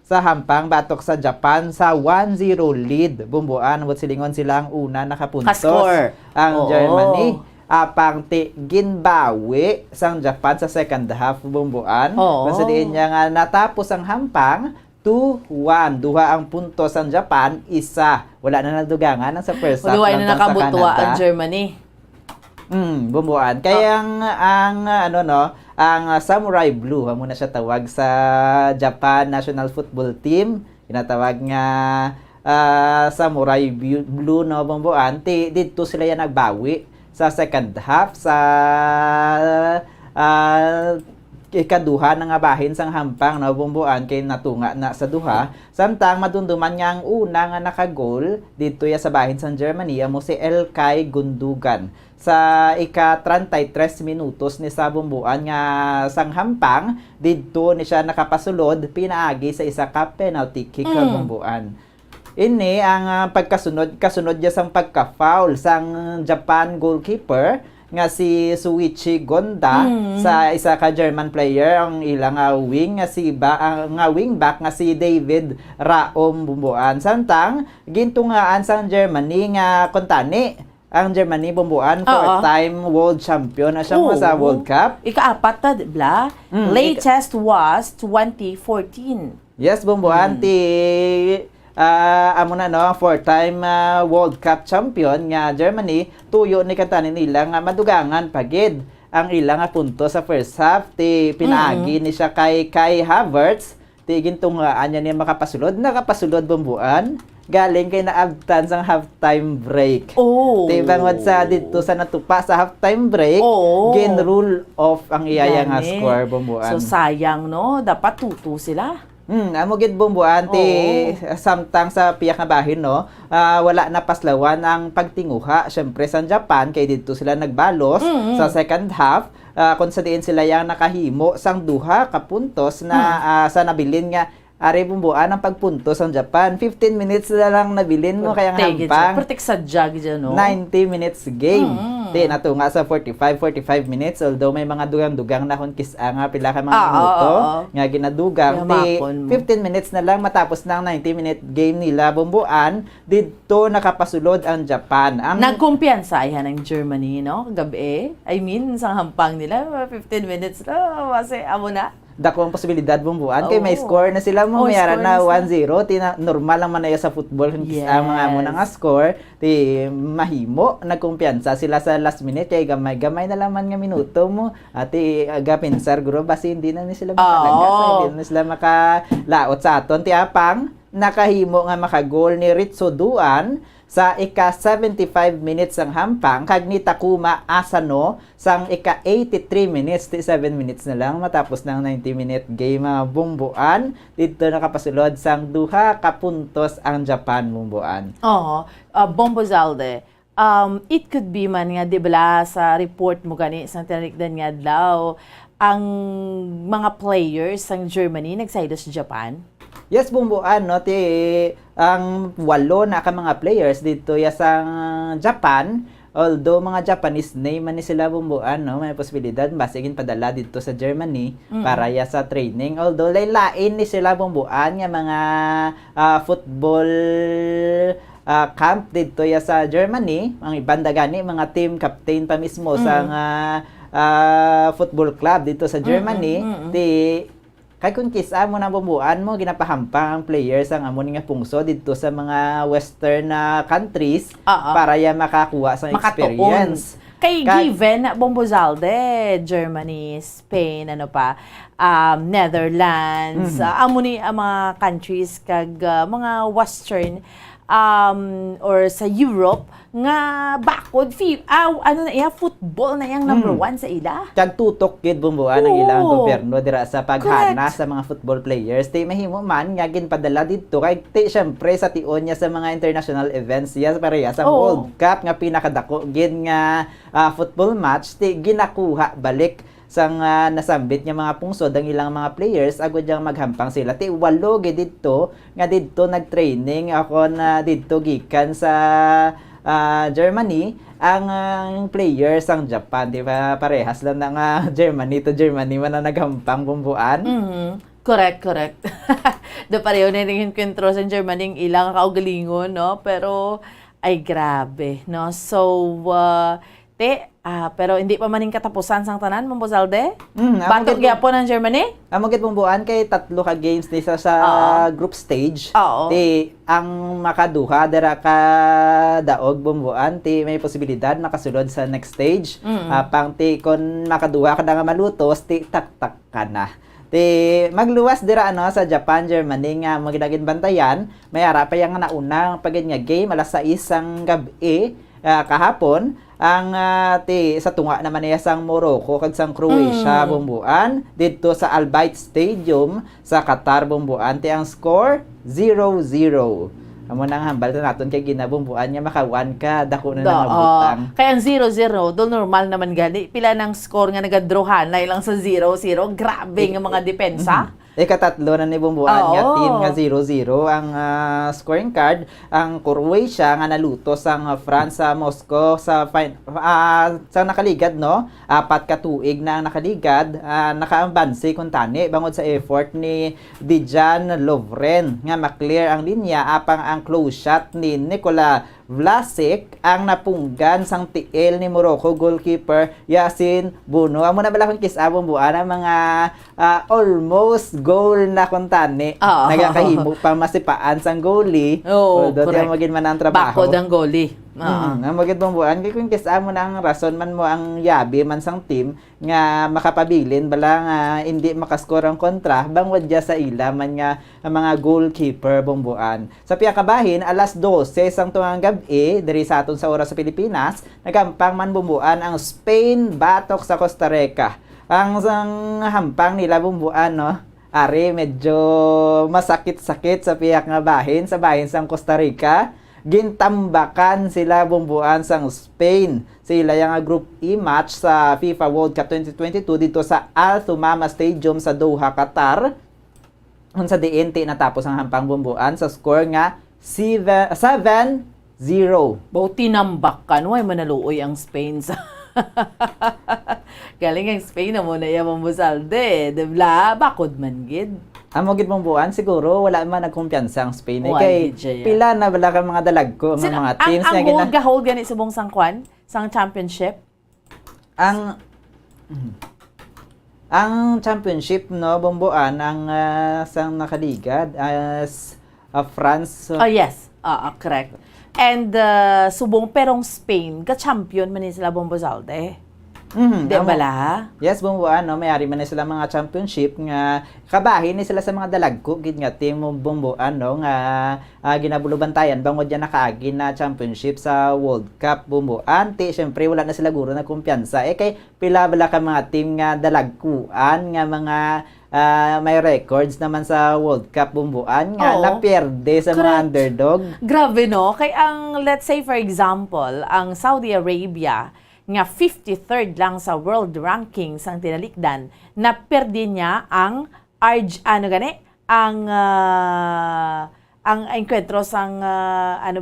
sa hampang batok sa Japan sa 1-0 lead. Bumbuan, silingon sila ang una nakapuntos. Ka-score. Ang Germany. Apang ginbawi sang Japan sa second half bumbuan. Kasi diin niya nga natapos ang hampang 2-1. Duha ang puntos ang Japan, isa. Wala na nadugangan ang sa first half. Wala na nakabutwa ang Germany. Bumbuan. Kaya ang Samurai Blue, muna siya tawag sa Japan National Football Team. Tinatawag nga Samurai Blue no bumbuan. Dito sila yan nagbawi sa second half sa ikaduha na nga bahin sang hampang no bumbuan kay natunga na sa duha. Samtang madunduman niya ang una nga nakagol dito ya sa bahin sang Germany amo si Ilkay Gundogan. Sa ika-33 minutos ni sa bumbuan nga sang hampang didto ni siya nakapasulod pinaagi sa isa ka penalty kick ka bumbuan. Ini ang kasunod niya sang pagka-foul sang Japan goalkeeper nga si Suichi Gonda sa isa ka German player ang ilang wing nga si wingback nga si David Raum bumbuan. Samtang gintungaan sang Germany nga kontani ang Germany bumbuan four-time world champion na siya sa World Cup. Ika-apat na, diba? Latest was 2014. Yes, bumbuan ti amo na no, four-time World Cup champion nga Germany, tuyo ni katanin nila nga madugangan pagid ang ilang punto sa first half ti pinaagi ni siya kay Kai Havertz ti gintungaan niya niya nakapasulod bumbuan galing kay naabtan sang halftime break. Ti bangod sa dito sa natupa sa halftime break, gin rule off ang iyaya nga score bumbuan. So sayang no, dapat tutu sila. Amo gid bumbuan ti samtang sa piyak nga bahin no, wala na paslawan ang pagtinguha syempre sa Japan kay dito sila nagbalos sa second half kung sa diin sila yang nakahimo sang duha ka puntos na sa nabilin nga ari bumbuan ang pagpuntos ang Japan 15 minutes na lang nabilin mo kaya nga hampang protect sa jug dyan no 90 minutes game natunga sa 45 minutes although may mga dugang-dugang na kung kisa nga pila ka mga minuto nga ginadugang 15 minutes na lang matapos ng 90-minute game nila bumbuan dito nakapasulod ang Japan nagkumpiyansa yan ng Germany no gabi I mean sa hampang nila 15 minutes kasi amo na dako ang posibilidad bumbuan kay may score na sila mo mayara na 1-0 normal lang man na sa football mga mo na nga score ti mahimo nagkumpiyansa sila sa last minute kay gamay na laman nga minuto mo ati agapinsar guro basi hindi na ni sila makalaga hindi na sila makalaot sa aton ti apang nakahimo nga makagol ni Ritsu Duan sa ika-75 minutes ang hampang kag ni Takuma Asano sang ika-83 minutes 7 minutes na lang matapos ng 90-minute game bumbuan dito nakapasulod sang duha ka puntos ang Japan bumbuan. Bombo Zalde, it could be man nga di bala sa report mo gani sa tinarikdan nga daw ang mga players sang Germany nagsaydo sa Japan. Yes, bumbuan no ang 8 na ka mga players dito ya sa Japan. Although mga Japanese name man ni sila bumbuan no, may posibilidad basigin padala dito sa Germany para ya sa training. Although lain ni sila bumbuan nga mga football camp dito ya sa Germany, ang ibanda gani mga team captain pa mismo sa football club dito sa Germany kay kung kisa mo na bumbuan mo ginapahampang ang players ang amon nga pungso dito sa mga western countries para ya makakuha sa experience. Kay given Bombo Zalde, Germany, Spain, Netherlands, amo ni mga countries kag mga western or sa Europe nga bakod football na yang number 1 sa ila. Kag tutok gid bumbuan ang ilang gobyerno dira sa paghana sa mga football players. Ti mahimo man nga ginpadala didto kay ti syempre sa tion niya sa mga international events niya pareha sa World Cup nga pinakadako gid nga football match ti ginakuha balik sang nasambit nga mga pungsod ang ilang mga players agud yang maghampang sila ti 8 gid didto nga didto nagtraining ako na didto gikan sa Germany ang players ang Japan, di ba? Parehas lang na Germany to Germany man na naghampang bumbuan. Correct. Do pareho na rin yung kwentro sa Germany ilang kaugalingon, no? Pero ay grabe, no? So pero hindi pa maning katapusan sang tanan, Mambo Zalde? Batok gyapon ang Germany? Amo gid bumbuan kay 3 ka games ni sa group stage. Ti ang makaduha dira ka daog bumbuan ti may posibilidad makasulod sa next stage. Pang ti kon makaduha ka nga malutos ti tak-tak ka na. Ti magluwas dira sa Japan, Germany nga magidagin bantayan, may ara pa yang nauna pagin nga game alas 6 ang gabi kahapon. Ang sa tunga naman niya sang Morocco kag sang Croatia bumbuan dito sa Al Bayt Stadium sa Qatar bumbuan ti ang score 0-0. Amo nang hambal naton kay ginabumbuan niya makawan ka dako na nabutang. Kaya ang 0-0 do normal naman gani pila nang score nga nagadrawhan na ilang sa 0-0 grabe nga mga depensa. Ikatatlo na ni bumbuan nga team nga 0-0 ang scoring card. Ang Croatia nga naluto sang France sa Moscow sa nakaligad, no? 4 ka tuig na nakaligad, nakaambansi kun tani bangod sa effort ni Dejan Lovren nga maklear ang linya apang ang close shot ni Nikola Vlasic ang napunggan sang tiil ni Morocco goalkeeper Yasin Bono. Amo na bala kung kisabong buwan ang mga almost goal na kuntani. Nagakahimo pa masipaan sang goalie. Dito yung magin man ang trabaho. Bakod ang goalie. Ang magin bumbuan kay kung kisamo na ang rason man mo ang yabi man sang team nga makapabilin bala nga hindi makaskor ang kontra bangod dia sa ila man nga ang mga goalkeeper bumbuan. Sa piyakabahin alas 12 sang tuang gabi diri sa aton sa oras sa Pilipinas nagampang man bumbuan ang Spain batok sa Costa Rica. Ang sang hampang nila bumbuan, no? Ari medyo masakit-sakit sa piyak nga bahin sa bahin sang Costa Rica. Gintambakan sila bumbuan sang Spain. Sila yung Group E match sa FIFA World Cup 2022 dito sa Al Thumama Stadium sa Doha, Qatar. Kung sa DNT natapos ang hampang bumbuan sa score nga 7-0. Bauti nambakan, way manaluoy ang Spain sa galing ang Spain na muna yung Mambusalde, diba? Bakod man gid. Amo gid bumbuan siguro wala man nagkumpiyansa ang Spain kay pila na bala ka mga dalag ko mga teams nga gina. Ang hold gani sa buong sangkwan, sang championship. Ang championship, no, bumbuan ang sang nakaligad as France. Yes. Correct. And subong perong Spain ka champion man sila Bombozalde. Di ba la? Yes, bumbuan, no, mayari man sila mga championship nga kabahin ni sila sa mga dalagko gid nga team bumbuan, no, nga ginabulubantayan bangod yan nakaagi na championship sa World Cup bumbuan. Ti syempre wala na sila guro na kumpiyansa kay pila bala ka mga team nga dalagkuan nga mga may records naman sa World Cup bumbuan nga napierde sa mga underdog. Grabe, no? Kay ang, let's say for example, ang Saudi Arabia nga 53rd lang sa world rankings ang tinalikdan, naperde niya ang ang encuentro sang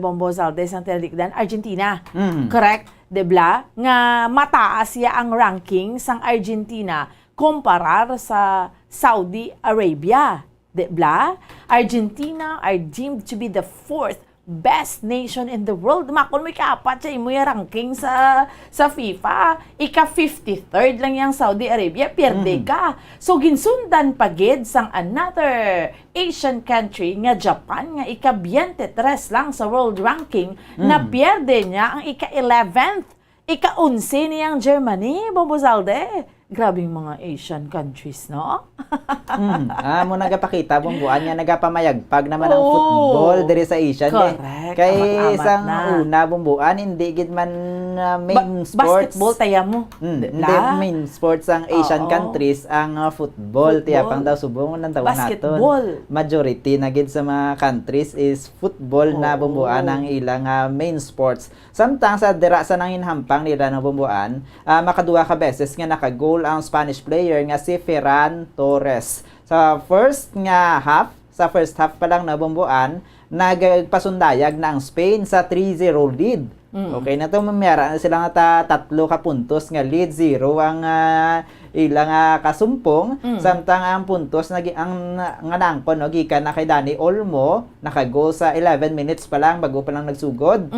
Bombozalde sang tinalikdan, Argentina. Correct? Debla? Nga mataas siya ang ranking sang Argentina comparar sa Saudi Arabia. Debla? Argentina are deemed to be the 4th best nation in the world. Makon mo ika-4 siya imo yung ranking sa FIFA. Ika-53rd lang yung Saudi Arabia, pierde ka. So ginsundan pagid sang another Asian country nga Japan nga ika-23 lang sa world ranking na pierde niya ang ika-11th. Ika-11 niyang Germany, Bombozalde. Grabing mga Asian countries, no? Mo nagapakita bumbuan nga nagapamayagpag naman ang football diri sa Asia. Correct. Kay Amat-amat isang na. una bumbuan hindi gid man main sports. Basketball taya mo. Hindi main sports ang Asian countries ang football. Tiya pang daw subong nang tawag Basketball. naton. Majority na gid sa mga countries is football na bumbuan ang ilang main sports. Samtang sa dira sa nanginhampang nila ng bumbuan, makaduha ka beses nga naka-goal ang Spanish player nga si Ferran Torres. Sa first half pa lang na bumbuan, nagpasundayag na ang Spain sa 3-0 lead. Okay na to, mamiyara na sila nga tatlo ka puntos nga lead, 0 ang ilang kasumpong. Samtang ang puntos ang nangko no gikan na kay Dani Olmo, naka-goal sa 11 minutes pa lang bago pa lang nagsugod.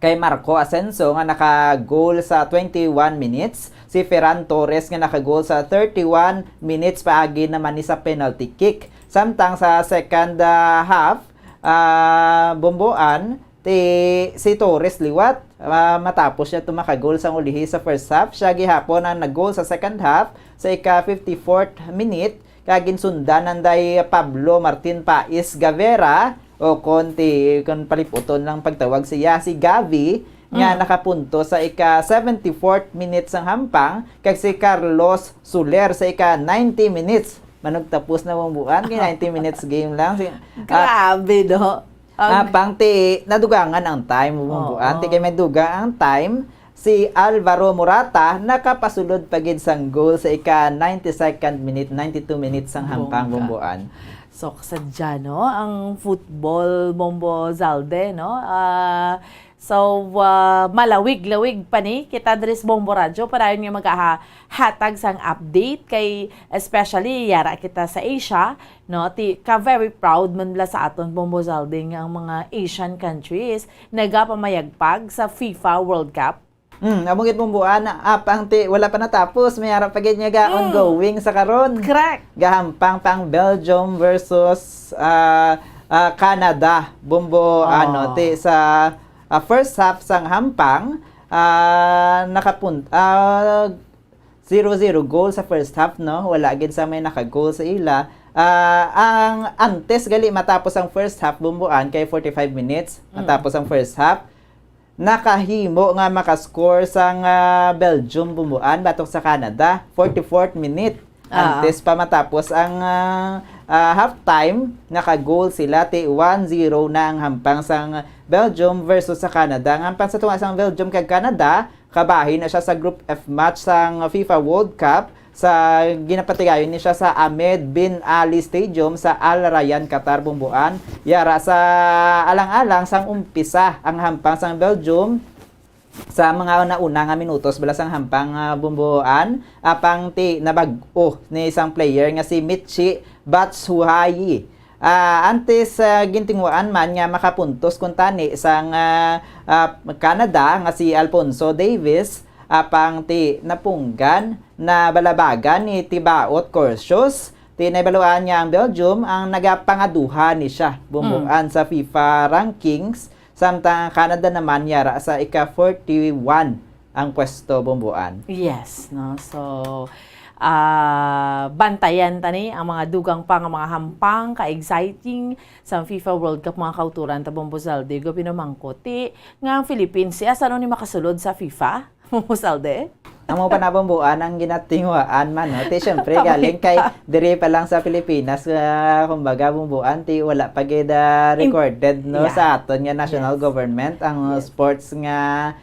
Kay Marco Asensio nga naka-goal sa 21 minutes, si Ferran Torres nga naka-goal sa 31 minutes paagi naman ni sa penalty kick. Samtang sa second half, bumbuan si Torres liwat matapos siya tumakagol sa ulihi sa first half. Siya gihapon ang nag-goal sa second half sa ika 54th minute kagin sundan nanday Pablo Martin Pais Gavera o kon paliputon lang pagtawag siya si Gavi nga nakapunto sa ika 74th minutes ang hampang kag si Carlos Soler sa ika 90 minutes manugtapos na bumbuan kay 90 minutes game lang. Grabe no. Nadugangan ang time bumbuan. Kay may duga ang time. Si Alvaro Morata nakapasulod pagid sang goal sa ika 92nd minute, 92 minutes ang hampang bumbuan. So, kasadya, no? Ang football, Bombo Zalde, no? Malawig-lawig pa ni kita dres Bombo Radyo para yun nga maghahatag sang update kay especially yara kita sa Asia, no? Very proud man bla sa aton Bombo Zalde nga ang mga Asian countries nagapamayagpag sa FIFA World Cup. Amugit bumbuan wala pa natapos, may harap pagid nga ongoing sa karon. Correct. Gahampang pang Belgium versus Canada. Sa first half sang hampang nakapunta 0-0 goal sa first half, no? Wala gid sa may naka-goal sa ila. Ang antes gali matapos ang first half bumbuan kay 45 minutes matapos ang first half. Nakahimo nga makascore sang Belgium bumbuan batok sa Canada 44th minute. Antes pa matapos ang halftime, naka-goal sila 1-0 na ang hampang sang Belgium versus sa Canada. Ang hampang sa tunga sang Belgium kag Canada, kabahin na siya sa Group F match sang FIFA World Cup sa ginapatigayon ni siya sa Ahmed bin Ali Stadium sa Al Rayyan, Qatar bumbuan. Yara sa alang-alang sang umpisa ang hampang sang Belgium sa mga nauna nga minutos bala sang hampang bumbuan apang nabag-o ni isang player nga si Michi Batshuayi. Antes gintinguan man nga makapuntos kun tani sang Canada nga si Alfonso Davis apang napunggan na balabagan ni Thibaut Courtois. Naibaluan niya ang Belgium ang nagapangaduha ni siya bumbuan sa FIFA rankings. Samtang Canada naman yara sa ika 41 ang pwesto bumbuan. Yes, no. So bantayan tani ang mga dugang pa nga mga hampang ka-exciting sa FIFA World Cup mga kauturan ta Bombo Zalde go pinamangkoti nga ang Philippines siya sa ni makasulod sa FIFA Bombo Zalde. Ang mga panabambuan ang ginatinguan man, no? Siyempre, galing kay dire pa lang sa Pilipinas, kumbaga, bumbuan, wala pa recorded, no, sa aton nga national government, ang sports nga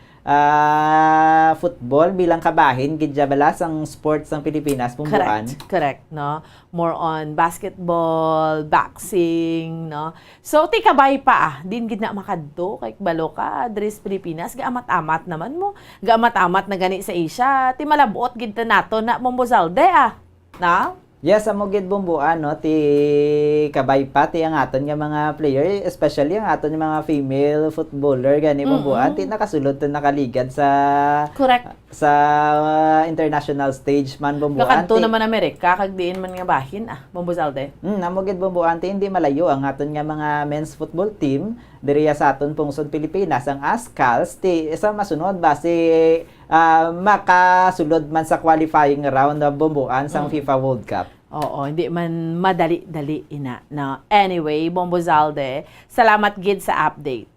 football bilang kabahin, gidya balas ang sports ng Pilipinas, bumbuan. Correct, no? More on basketball, boxing, no? So, kabay pa, din gid na makadto, kay balo ka, dres Pilipinas, gaamat-amat naman mo, gaamat-amat na gani sa Asia, malabot gid nato na Bombo Zalde, na? Yes, amugid bumbuan, no, kabay pa ang aton nga mga player, especially ang aton nga mga female footballer gani bumbuan, nakasulod nakaligad sa correct sa international stage man bumbuan. Kakanto naman Amerika kag diin man nga bahin Bombo Zalde. Amugid bumbuan hindi malayo ang aton nga mga men's football team diriya sa aton pungsod Pilipinas ang ASCALs ti sa masunod ba si makasulod man sa qualifying round na bumbuan sa FIFA World Cup. Oo, hindi man madali-dali ina. No. Anyway, Bombo Zalde, salamat gid sa update.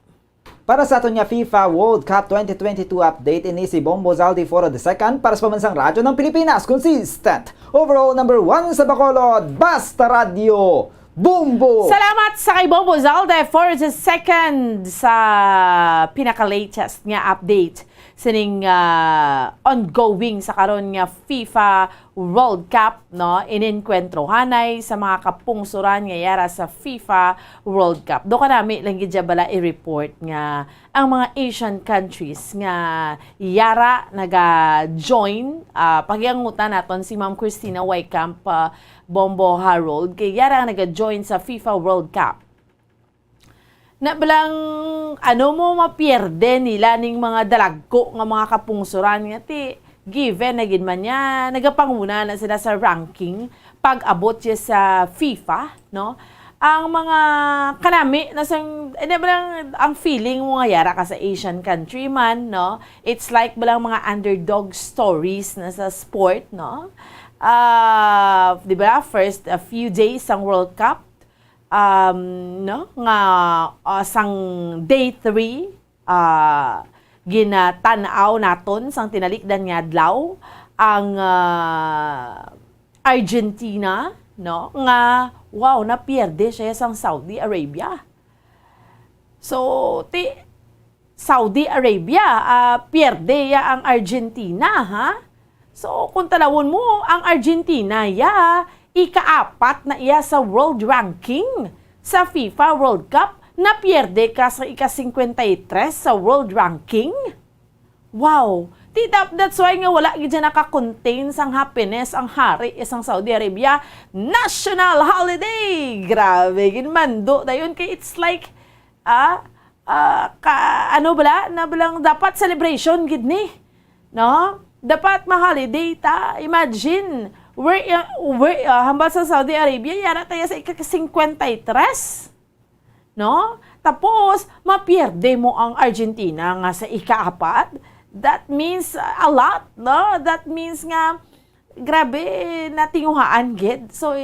Para sa aton nga FIFA World Cup 2022 update, ini si Bombo Zaldi for the second para sa pambansang radyo ng Pilipinas. Consistent. Overall number 1 sa Bacolod, Basta Radio. Bombo! Salamat sa kay Bombo Zalde for the second sa pinaka-latest nga update sining ongoing sa karon nga FIFA World Cup, no, ininkwentruhanay sa mga kapungsuran nga yara sa FIFA World Cup. Do kanami lang gid bala i-report nga ang mga Asian countries nga yara naga-join pagyangutan naton si Ma'am Christina Wycamp, Bombo Harold kay yara naga-join sa FIFA World Cup. Na balang mo mapierde nila ning mga dalagko nga mga kapungsuran nga ti given na gid man niya nagapanguna na sila sa ranking pag abot siya sa FIFA, no? Ang mga kanami na sang balang ang feeling mo nga yara ka sa Asian country man, no? It's like balang mga underdog stories na sa sport, no? Di ba first a few days ang World Cup no nga sang day 3 ginatanaw naton sang tinalikdan nga adlaw ang Argentina, no, nga wow napierde siya sang Saudi Arabia. So Saudi Arabia pierde ya ang Argentina, ha? So kung talawon mo ang Argentina ya ika-4 na iya sa world ranking sa FIFA World Cup, na pierde ka sa ika-53 sa world ranking. Wow! That's why nga wala gid naka-contain sang happiness ang hari isang Saudi Arabia national holiday. Grabe gid mando dayon kay it's like na balang dapat celebration gid ni, no? Dapat ma-holiday ta. Imagine hambal sa Saudi Arabia, yara tayo sa ika-53, no? Tapos, mapierde mo ang Argentina nga sa ika-4. That means a lot, no? That means nga, grabe, natinguhaan gid. So,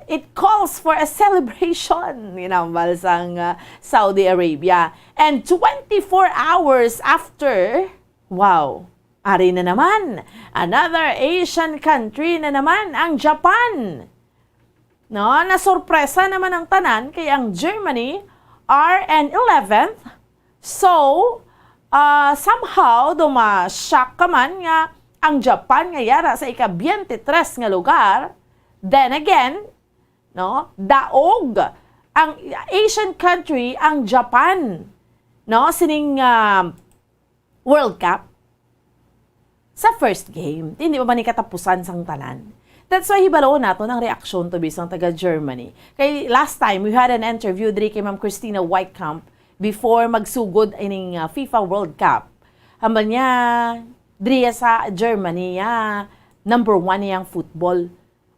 it calls for a celebration, hambal sang Saudi Arabia. And 24 hours after, wow, ari na naman, another Asian country na naman, ang Japan. No, nasurpresa naman ang tanan kay ang Germany are an 11th. So, somehow shock ka man nga ang Japan nga yara sa ika-23 nga lugar. Then again, no, daog ang Asian country ang Japan, no, sining World Cup sa first game. Hindi pa man ni katapusan sang tanan. That's why hibalo nato ng reaksyon to bisang taga Germany. Kay last time we had an interview diri kay Ma'am Christina Wycamp before magsugod ining FIFA World Cup. Hambal niya diri sa Germany number 1 niyang football.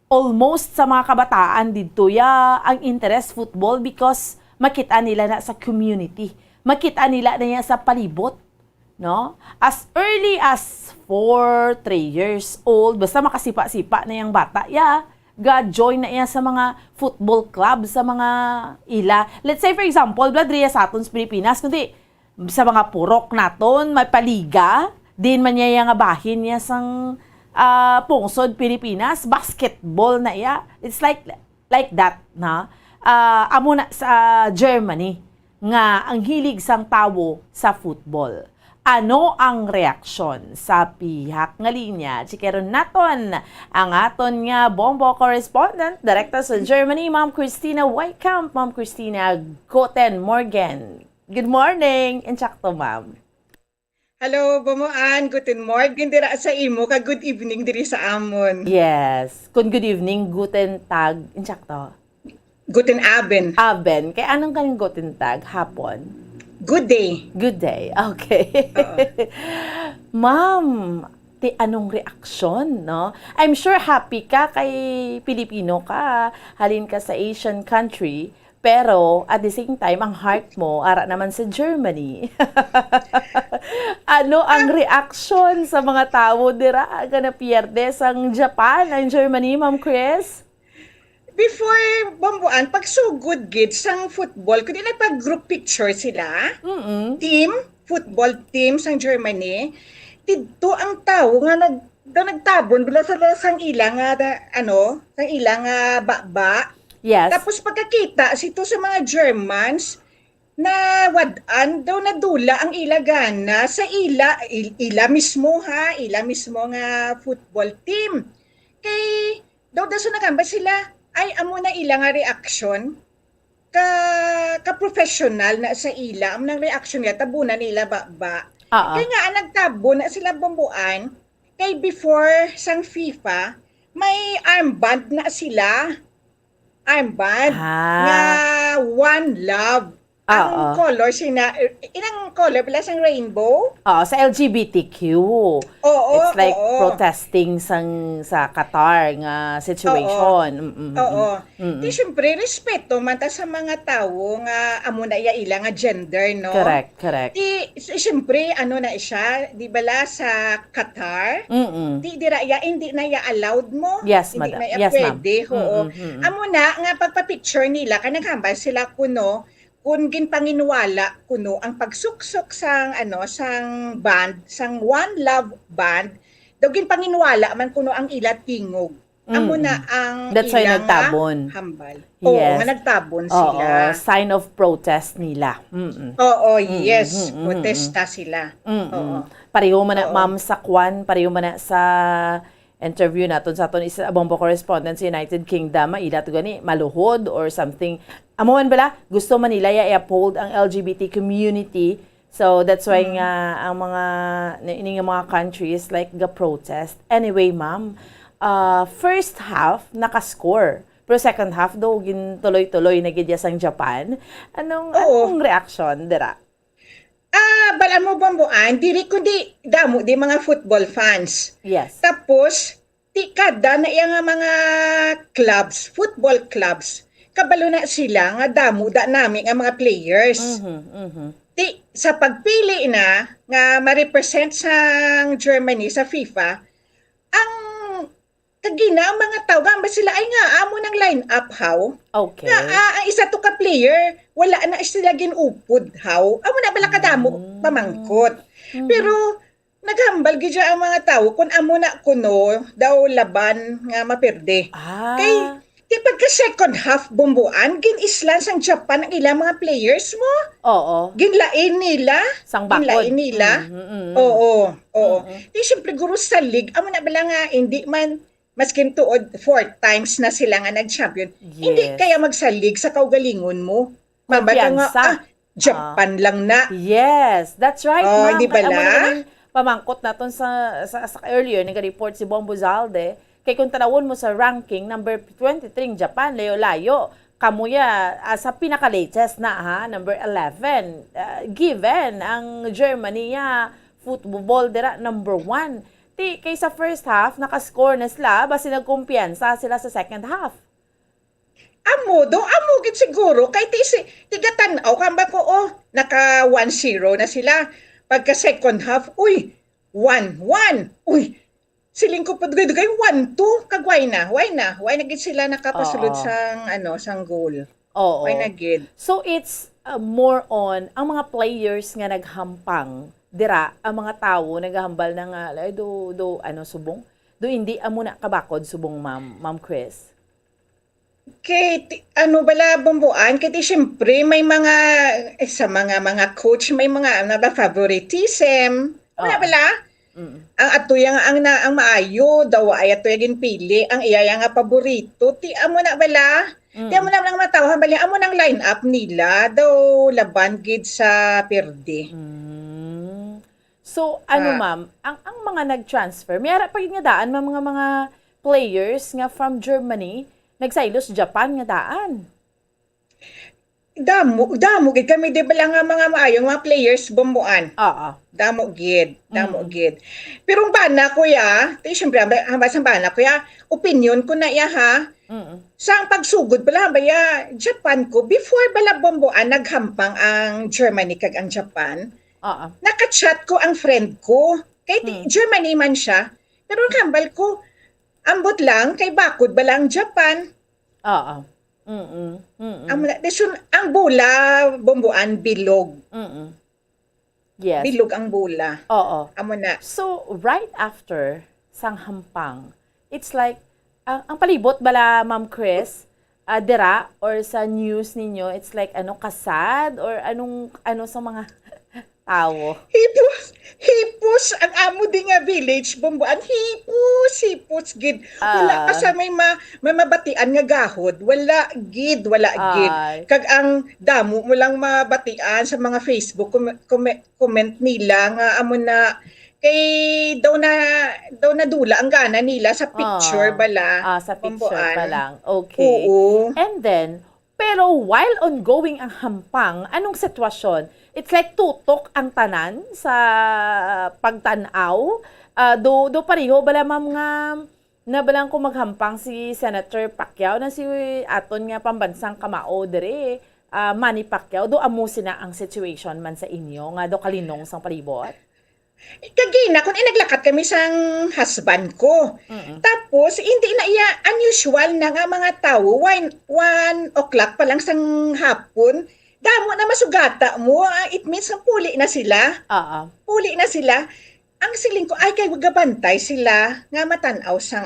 Almost sa mga kabataan dito ang interest football because makita nila na sa community. Makita nila na yan sa palibot. No? As early as 3 years old, basta makasipa-sipa na yung bata, ga-join na yan sa mga football club, sa mga ila. Let's say, for example, Bladria sa aton sa Pilipinas, kundi sa mga purok naton, may paliga, din man niya yung bahin niya sang pungsod Pilipinas, basketball na iya. It's like that, na? Amo na sa Germany, nga ang hilig sang tawo sa football. Ano ang reaksyon sa pihak nga linya? Chikeron naton ang aton nga Bombo correspondent, director sa Germany, Ma'am Christina Wycamp. Ma'am Christina, guten Morgen. Good morning. Insakto, ma'am. Hello, Bomoan. Guten Morgen dira sa imo. Good evening diri sa amon. Yes. Kung good evening, guten tag. Insakto. Guten Abend. Abend. Kaya anong kaning guten tag? Hapon? Good day. Good day. Okay. Ma'am, anong reaksyon, no? I'm sure happy ka kay Pilipino ka. Halin ka sa Asian country. Pero at the same time, ang heart mo ara naman sa Germany. Ano ang reaction sa mga tao dira nga napierde sang Japan ang Germany, Ma'am Chris? Before Bomboan, pag so good gid sang football, kundi nagpag-group picture sila, football team sang Germany, dito ang tao nga nagtabon bila sa sang ilang sang ilang baba. Yes. Tapos pagkakita sito sa mga Germans na wadan daw nadula ang ilagana sa ila mismo nga football team. Kay daw sa nakamba sila ay amo na ila nga reaction ka professional na sa ila am nang reaction niya tabunan nila baba. Kaya nga nagtabo na sila Bomboan kay before sang FIFA may armband na sila. Nga One Love. Ang color inang color pala sang rainbow? Sa LGBTQ. It's like protesting sa Qatar nga situation. Di syempre respeto man ta sa mga tawo nga amo na ila nga gender, no? Correct. Di syempre na siya, di bala sa Qatar? Di hindi na allowed mo. Yes, hindi madam. na Yes, ma'am. pwede. Amo na nga pagpa-picture nila kanaghambal sila kuno kung ginpanginwala kuno ang pagsuksok sang band, sang One Love band, daw ginpanginwala man kuno ang ila tingog. Amo na ang That's why ilang nagtabon. hambal. Yes. Oo, nga nagtabon sila. Sign of protest nila. Yes. Protesta sila. Pareho man na, ma'am, sa pareho man na sa interview naton sa aton isa bombo correspondent sa United Kingdom, ila to gani maluhod or something. Amo man bala gusto man nila i-uphold ang LGBT community. So that's why nga ang mga countries like the protest. Anyway, ma'am, first half nakascore. Pero second half do gin tuloy-tuloy na gid sang Japan. Anong reaction dira? Bala mo Bomboan, diri kundi damo di mga football fans. Yes. Tapos kada na iya nga mga clubs, football clubs, kabalo na sila nga damo da nami nga mga players. Sa pagpili na nga ma-represent sang Germany sa FIFA, ang kagina mga tao ba sila ay nga amo ng line up how? Okay. Nga ang isa to ka player, wala na sila ginupod how? Amo na bala kadamo pamangkot. Pero naghambal gid ang mga tao kun amo na kuno daw laban nga maperde. Kay pagka second half Bomboan, gin-islan sang Japan ang ilang mga players mo. Ginlain nila. Sang bakod. Ginlain nila. Oo. Di syempre guro sa league, amo na bala nga hindi man maskin tuod 4 times na sila nga nag-champion. Hindi kaya magsalig sa kaugalingon mo. Mabata nga, Japan lang na. Yes, that's right, ma'am. Di bala? Pamangkot naton sa earlier, nag-report si Bombo Zalde, kay kung tanawon mo sa ranking, number 23 Japan, layo-layo. Kamuya, sa pinaka-latest na, number 11. Given ang Germany, football, dira, number 1. Kay sa first half, nakascore na sila, basi nagkumpiyansa sila sa second half. Amo gid siguro, kay tigatanaw, kamba ko, naka 1-0 na sila. Pagka second half, 1-1. Siling ko pa dugay 1-2, kagway na. Why na gid sila nakapasulod sang goal. Why na gid. So it's more on, ang mga players nga naghampang, dira ang mga tao naghahambal na nga subong do hindi amo na kabakod subong ma'am Chris. Kay bala Bomboan, kay syempre may mga sa mga coach may mga favoritism. Wala bala? Ang atuyang ang maayo daw ay atuyang ginpili ang iyaya nga paborito ti amo na bala. Ti amo na lang matawahan bali amo nang line up nila daw laban gid sa perde. So, ma'am, ang mga nag-transfer, may harap pagin nga daan, mga players nga from Germany, nagsailos Japan nga daan. damo gid kami di ba lang nga mga maayong mga players bumbuan. Oo. Damo gid. Pero ang bana ko ya, ti syempre ang bana ko ya, opinion ko na ya ha. Sa ang pagsugod pala ba ya Japan ko before bala bumbuan naghampang ang Germany kag ang Japan. Oo. Naka-chat ko ang friend ko. Kay Germany man siya. Pero ang hambal ko ambot lang kay bakod bala ang Japan. Oo. Ang bula, bumbuan, bilog. Yes. Bilog ang bula. Oo. Amo na. So, right after sang hampang, it's like, ang palibot bala, Ma'am Chris, dira, or sa news ninyo, it's like, kasad, or ano sa mga tao? Hipos, ang amo di nga village, bumbuan, hipos, gid. Wala ka sa may mabatian nga gahod, wala gid. Kag ang damo mo lang mabatian sa mga Facebook, comment nila nga amo na, kay daw na dula ang gana nila sa picture bala. Sa picture bumbuan. pa lang. Okay. Oo. And then, pero while ongoing ang hampang, anong sitwasyon? It's like tutok ang tanan sa pagtanaw. Do pareho bala ma'am nga na balang ko maghampang si Senator Pacquiao na si aton nga pambansang kamao dere Manny Pacquiao. Do amo sina ang situation man sa inyo nga do kalinong sang palibot? Kagina, kung inaglakat kami sang husband ko. Tapos, hindi na iya unusual na nga mga tao. 1 o'clock pa lang sang hapon, damo na masugata mo. It means puli na sila. Puli na sila. Ang siling ko, ay kay gabantay sila nga matanaw sang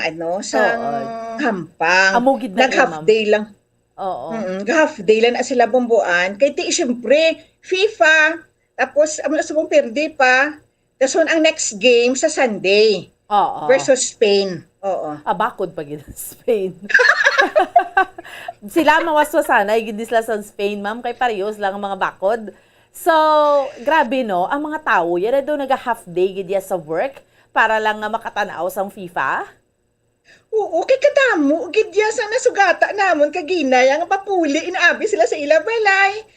hampang. Amugid na nag-half day lang. Half day lang na sila bumbuan. Kaya siyempre, FIFA. Tapos, subong perdi pa. Tapos ang next game sa Sunday versus Spain. Bakod pa gid Spain. Sila mawaswasanay gid sila sa Spain, ma'am, kay parehas lang ang mga bakod. So, grabe no, ang mga tao yara daw naga-half day gid sa work para lang nga makatanaw sang FIFA. Oo, kay kadamo gid sa nasugata namon kaginay ang papuli inaabi sila sa ila balay.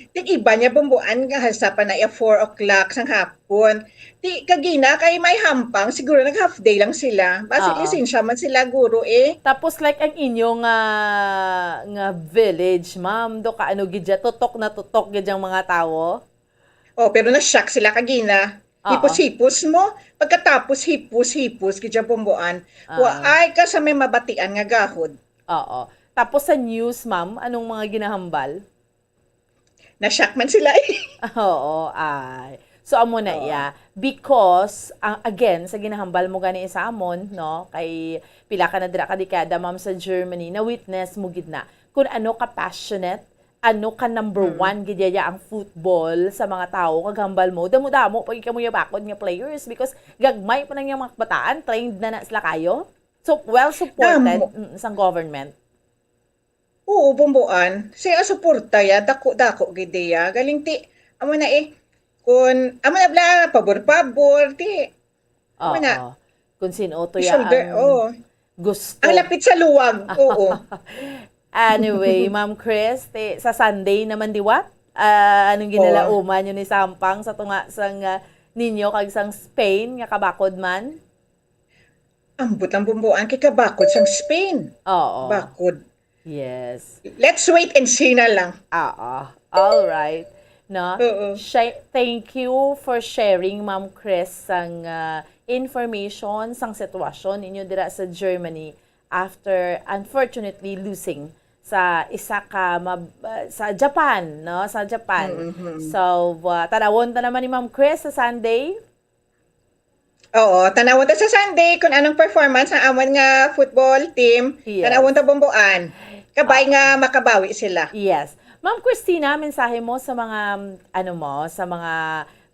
Ti iba niya bumbuan nga hasa pa na 4 o'clock sang hapon. Ti kagina kay may hampang siguro nag-half day lang sila. Basi lisensya man sila guro Tapos like ang inyong nga village, ma'am, do ka gid tutok gid ang mga tao. Pero na-shock sila kagina. Hipos-hipos mo. Pagkatapos hipos gid bumbuan. Ay ka sa may mabatian nga gahod. Tapos sa news, ma'am, anong mga ginahambal? Na-shock man sila So amo na iya because again sa ginahambal mo gani sa amon no kay pila ka na dira ka dekada ma'am sa Germany na witness mo gid na kung ano ka passionate, ano ka number 1 gid ang football sa mga tao kaghambal mo damo pag ikaw mo bakod nga players because gagmay pa nang mga bataan trained na sila kayo. So well supported sa government. Oo, bumbuan. Siya suporta ya, dako gid ya. Galing ti amo na kun amo na bla pabor ti. Amo na. Kung sino to ya ang gusto. Ang lapit sa luwag. Oo. Anyway, Ma'am Chris, sa Sunday naman diwat? Anong ginalauman yun ni Sampang sa tunga sang ninyo kag sang Spain nga kabakod man? Ambot ang bumbuan kay kabakod sang Spain. Bakod. Yes. Let's wait and see na lang. All right. No? Thank you for sharing, Ma'am Chris, ang information sang sitwasyon inyo dira sa Germany after unfortunately losing sa isa ka sa Japan, no? Sa Japan. So, tanawon ta naman ni Ma'am Chris sa Sunday. Oo, tanawon ta sa Sunday kung anong performance ng amon nga football team. Tanawon ta bumbuan. Kabay nga makabawi sila. Yes. Ma'am Christina, mensahe mo sa mga sa mga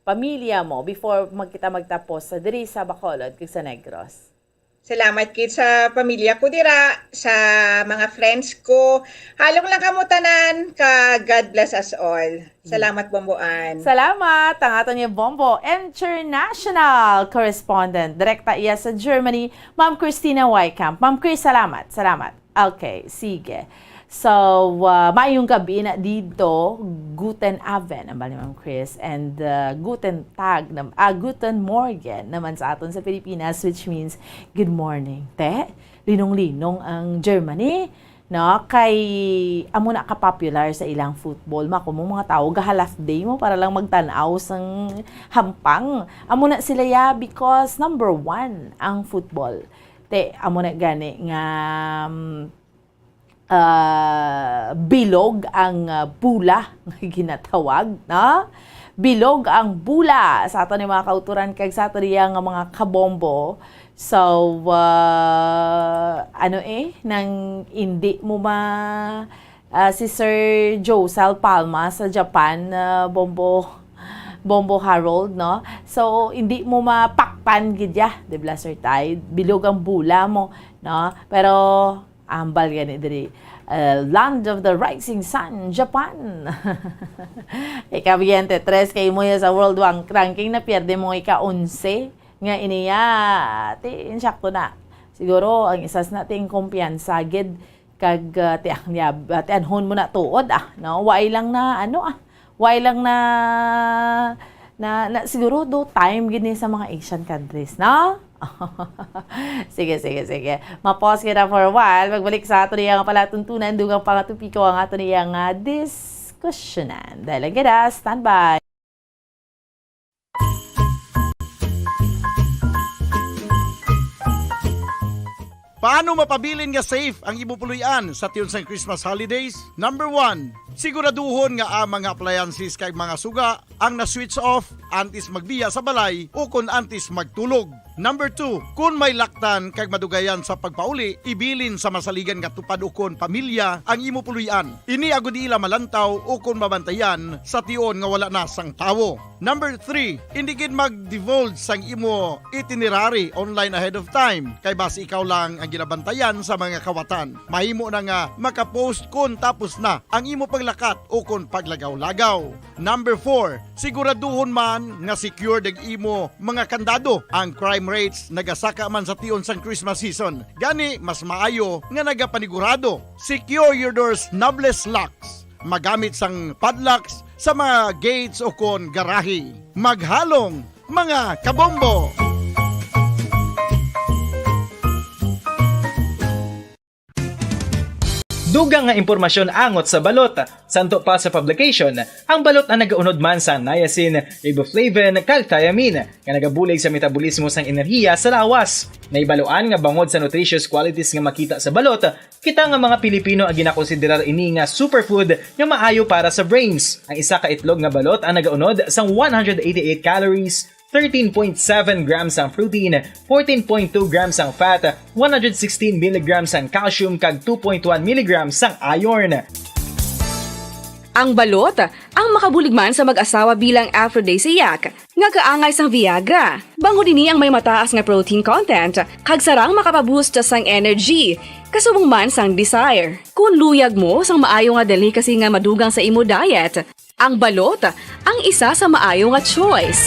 pamilya mo before magtapos sa diri sa Bacolod kag sa Negros. Salamat kid sa pamilya ko dira, sa mga friends ko. Halong lang kamutanan ka God bless us all. Salamat bumbuan. Salamat ang aton yung Bombo International Correspondent. Direkta iya sa Germany, Ma'am Christina Wycamp. Ma'am Chris, salamat. Okay, sige. So, maayong gabi na dito, Guten Abend, ang bali Ma'am Chris, and Guten Tag, Guten Morgen naman sa aton sa Pilipinas, which means good morning. Te, linong-linong ang Germany, no? Kay amo na ka-popular sa ilang football. Mako mo mga tao, gahalaf day mo para lang magtanaw sang hampang. Amo na sila because number 1 ang football. Te, amo na gani nga bilog ang bula nga ginatawag, no? Bilog ang bula sa ato ni mga kauturan kag sa ato nga mga kabombo. So nang hindi mo si Sir Josel Palma sa Japan, Bombo Harold, no? So hindi mo mapakpan gidya, di ba Sir Tay? Bilog ang bula mo, no? Pero ambal gani diri. Land of the Rising Sun, Japan. Ika-23 kay mo sa World Ranking na pierde mo ika-11 nga iniya. Insakto na. Siguro ang isas nating kumpiyansa gid kag tianhon mo na tuod no? Way lang na way lang na siguro do time gid sa mga Asian countries, no? Sige. Ma-pause kita for a while. Magbalik sa ato niyang palatuntunan, dugang pangatupiko ang ato niyang diskusyonan. Dahil lang kita, standby. Paano mapabilin nga safe ang ibupuluyan sa tiyon sa Christmas holidays? Number 1, siguraduhon nga ang mga appliances kay mga suga ang na-switch off antes magbiya sa balay o kung antes magtulog. Number 2, kung may laktan kag madugayan sa pagpauli, ibilin sa masaligan nga tupad ukon pamilya ang imo puluyan. Ini agud ila malantaw o kung mabantayan sa tiyon nga wala na sang tawo. Number 3, hindi gid mag-divulge sang imo itinerary online ahead of time kay basi ikaw lang ang ginabantayan sa mga kawatan. Mahimo na nga makapost kun tapos na ang imo paglakat o kun paglagaw-lagaw. Number 4, siguraduhon man nga secured ang imo mga kandado. Ang crime rates nagasaka man sa tiyon sang Christmas season. Gani mas maayo nga nagapanigurado. Secure your doors knobless locks. Magamit sang padlocks sa mga gates o kon garahe. Maghalong mga kabombo! Dugang nga impormasyon angot sa balot. Santo pa sa publication, ang balot ang nagaunod man sa niacin, riboflavin, kag thiamine nga nagabulig sa metabolismo sang enerhiya sa lawas. Naibaluan nga bangod sa nutritious qualities nga makita sa balot, kita nga mga Pilipino ang ginakonsiderar ini nga superfood nga maayo para sa brains. Ang isa ka itlog nga balot ang nagaunod sang 188 calories, 13.7 grams ang protein, 14.2 grams ang fat, 116 mg ang calcium kag 2.1 mg ang iron. Ang balot, ang makabuligman sa mag-asawa bilang aphrodisiac, nga kaangay sang Viagra. Bango dini ang may mataas nga protein content, kag sarang makapaboost sang energy, kasubong man sang desire. Kung luyag mo sang maayo nga delicacy nga madugang sa imo diet, ang balot, ang isa sa maayo nga choice.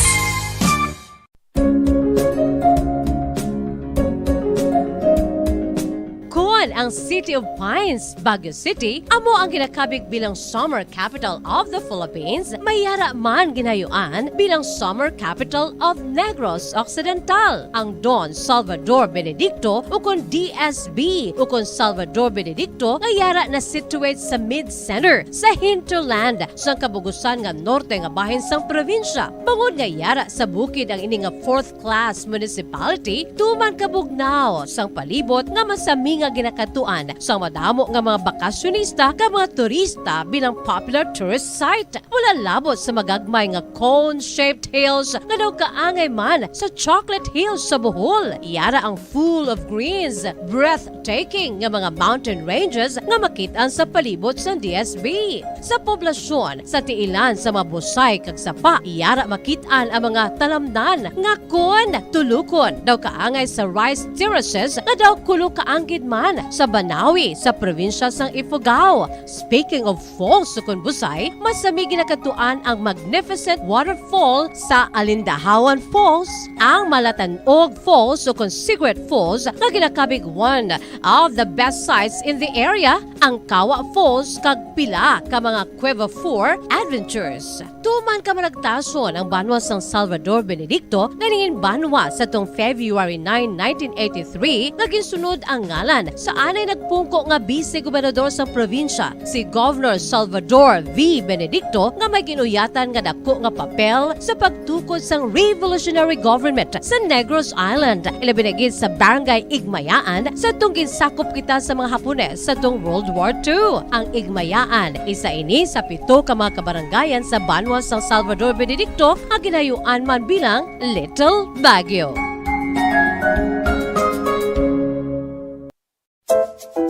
Ang City of Pines, Baguio City, amo ang ginakabig bilang summer capital of the Philippines, mayara man ginayuan bilang summer capital of Negros Occidental. Ang Don Salvador Benedicto ukon DSB ukon Salvador Benedicto ngayara na situate sa mid-center sa hinterland sa kabugusan nga norte nga bahin sang probinsya. Bangod ngayara sa bukid ang ini nga 4th class municipality, tuman kabugnaw sang palibot nga masami nga ginakatuan sa madamo nga mga bakasyonista ka mga turista bilang popular tourist site. Wala labot sa magagmay nga cone-shaped hills nga daw kaangay man sa Chocolate Hills sa Bohol. Iyara ang full of greens, breathtaking nga mga mountain ranges nga makitaan sa palibot sa DSB. Sa poblasyon, sa tiilan sa mabusay kag sapa, iyara makitaan ang mga talamdan nga kon tulukon daw kaangay sa rice terraces nga daw kulo kaanggid man sa Banawi sa probinsya sang Ifugao. Speaking of falls sa Busay, masami ginakatuan ang magnificent waterfall sa Alindahawan Falls, ang Malatanog Falls o Secret Falls na ginakabig one of the best sites in the area, ang Kawa Falls kag pila ka mga Cueva 4 adventures. Tuman ka managtason ang banwa sang Salvador Benedicto nga ningin banwa sa tong February 9, 1983 nga ginsunod ang ngalan sa anay nagpungko nga vice-gobernador sa probinsya, si Governor Salvador V. Benedicto nga may ginuyatan nga dako nga papel sa pagtukod sang revolutionary government sa Negros Island. Ilabinagid sa Barangay Igmayaan sa tong ginsakop kita sa mga Hapones sa tong World War II. Ang Igmayaan isa ini sa 7 ka mga kabarangayan sa banwa sang Salvador Benedicto nga ginayuan man bilang Little Baguio.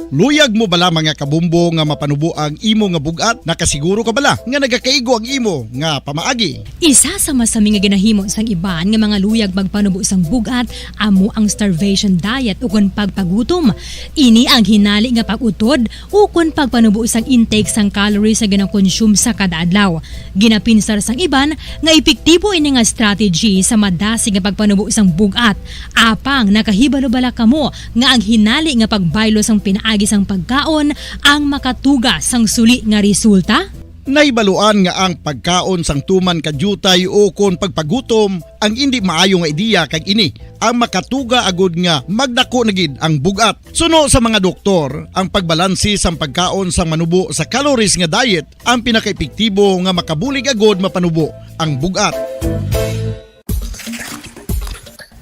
Luyag mo bala mga kabumbo nga mapanubo ang imo nga bugat? Nakasiguro ka bala nga nagakaigo ang imo nga pamaagi? Isa sa masami nga ginahimo sang iban nga mga luyag magpanubo sang bugat amo ang starvation diet ukon pagpagutom. Ini ang hinali nga pag-utod ukon pagpanubo sang intake sang calories sa gina-consume sa kada adlaw. Ginapinsar sang iban nga epektibo ini nga strategy sa madasi nga pagpanubo sang bugat. Apang nakahibalo bala kamo nga ang hinali nga pagbaylo sang pinaagi sang pagkaon ang makatuga sang suli nga resulta? Naibaluan nga ang pagkaon sang tuman kadyutay o kon pagpagutom ang hindi maayo nga ideya kag ini ang makatuga agud nga magdako na gid ang bugat. Suno sa mga doktor, ang pagbalansi sang pagkaon sang manubo sa calories nga diet ang pinakaepektibo nga makabulig agud mapanubo ang bugat.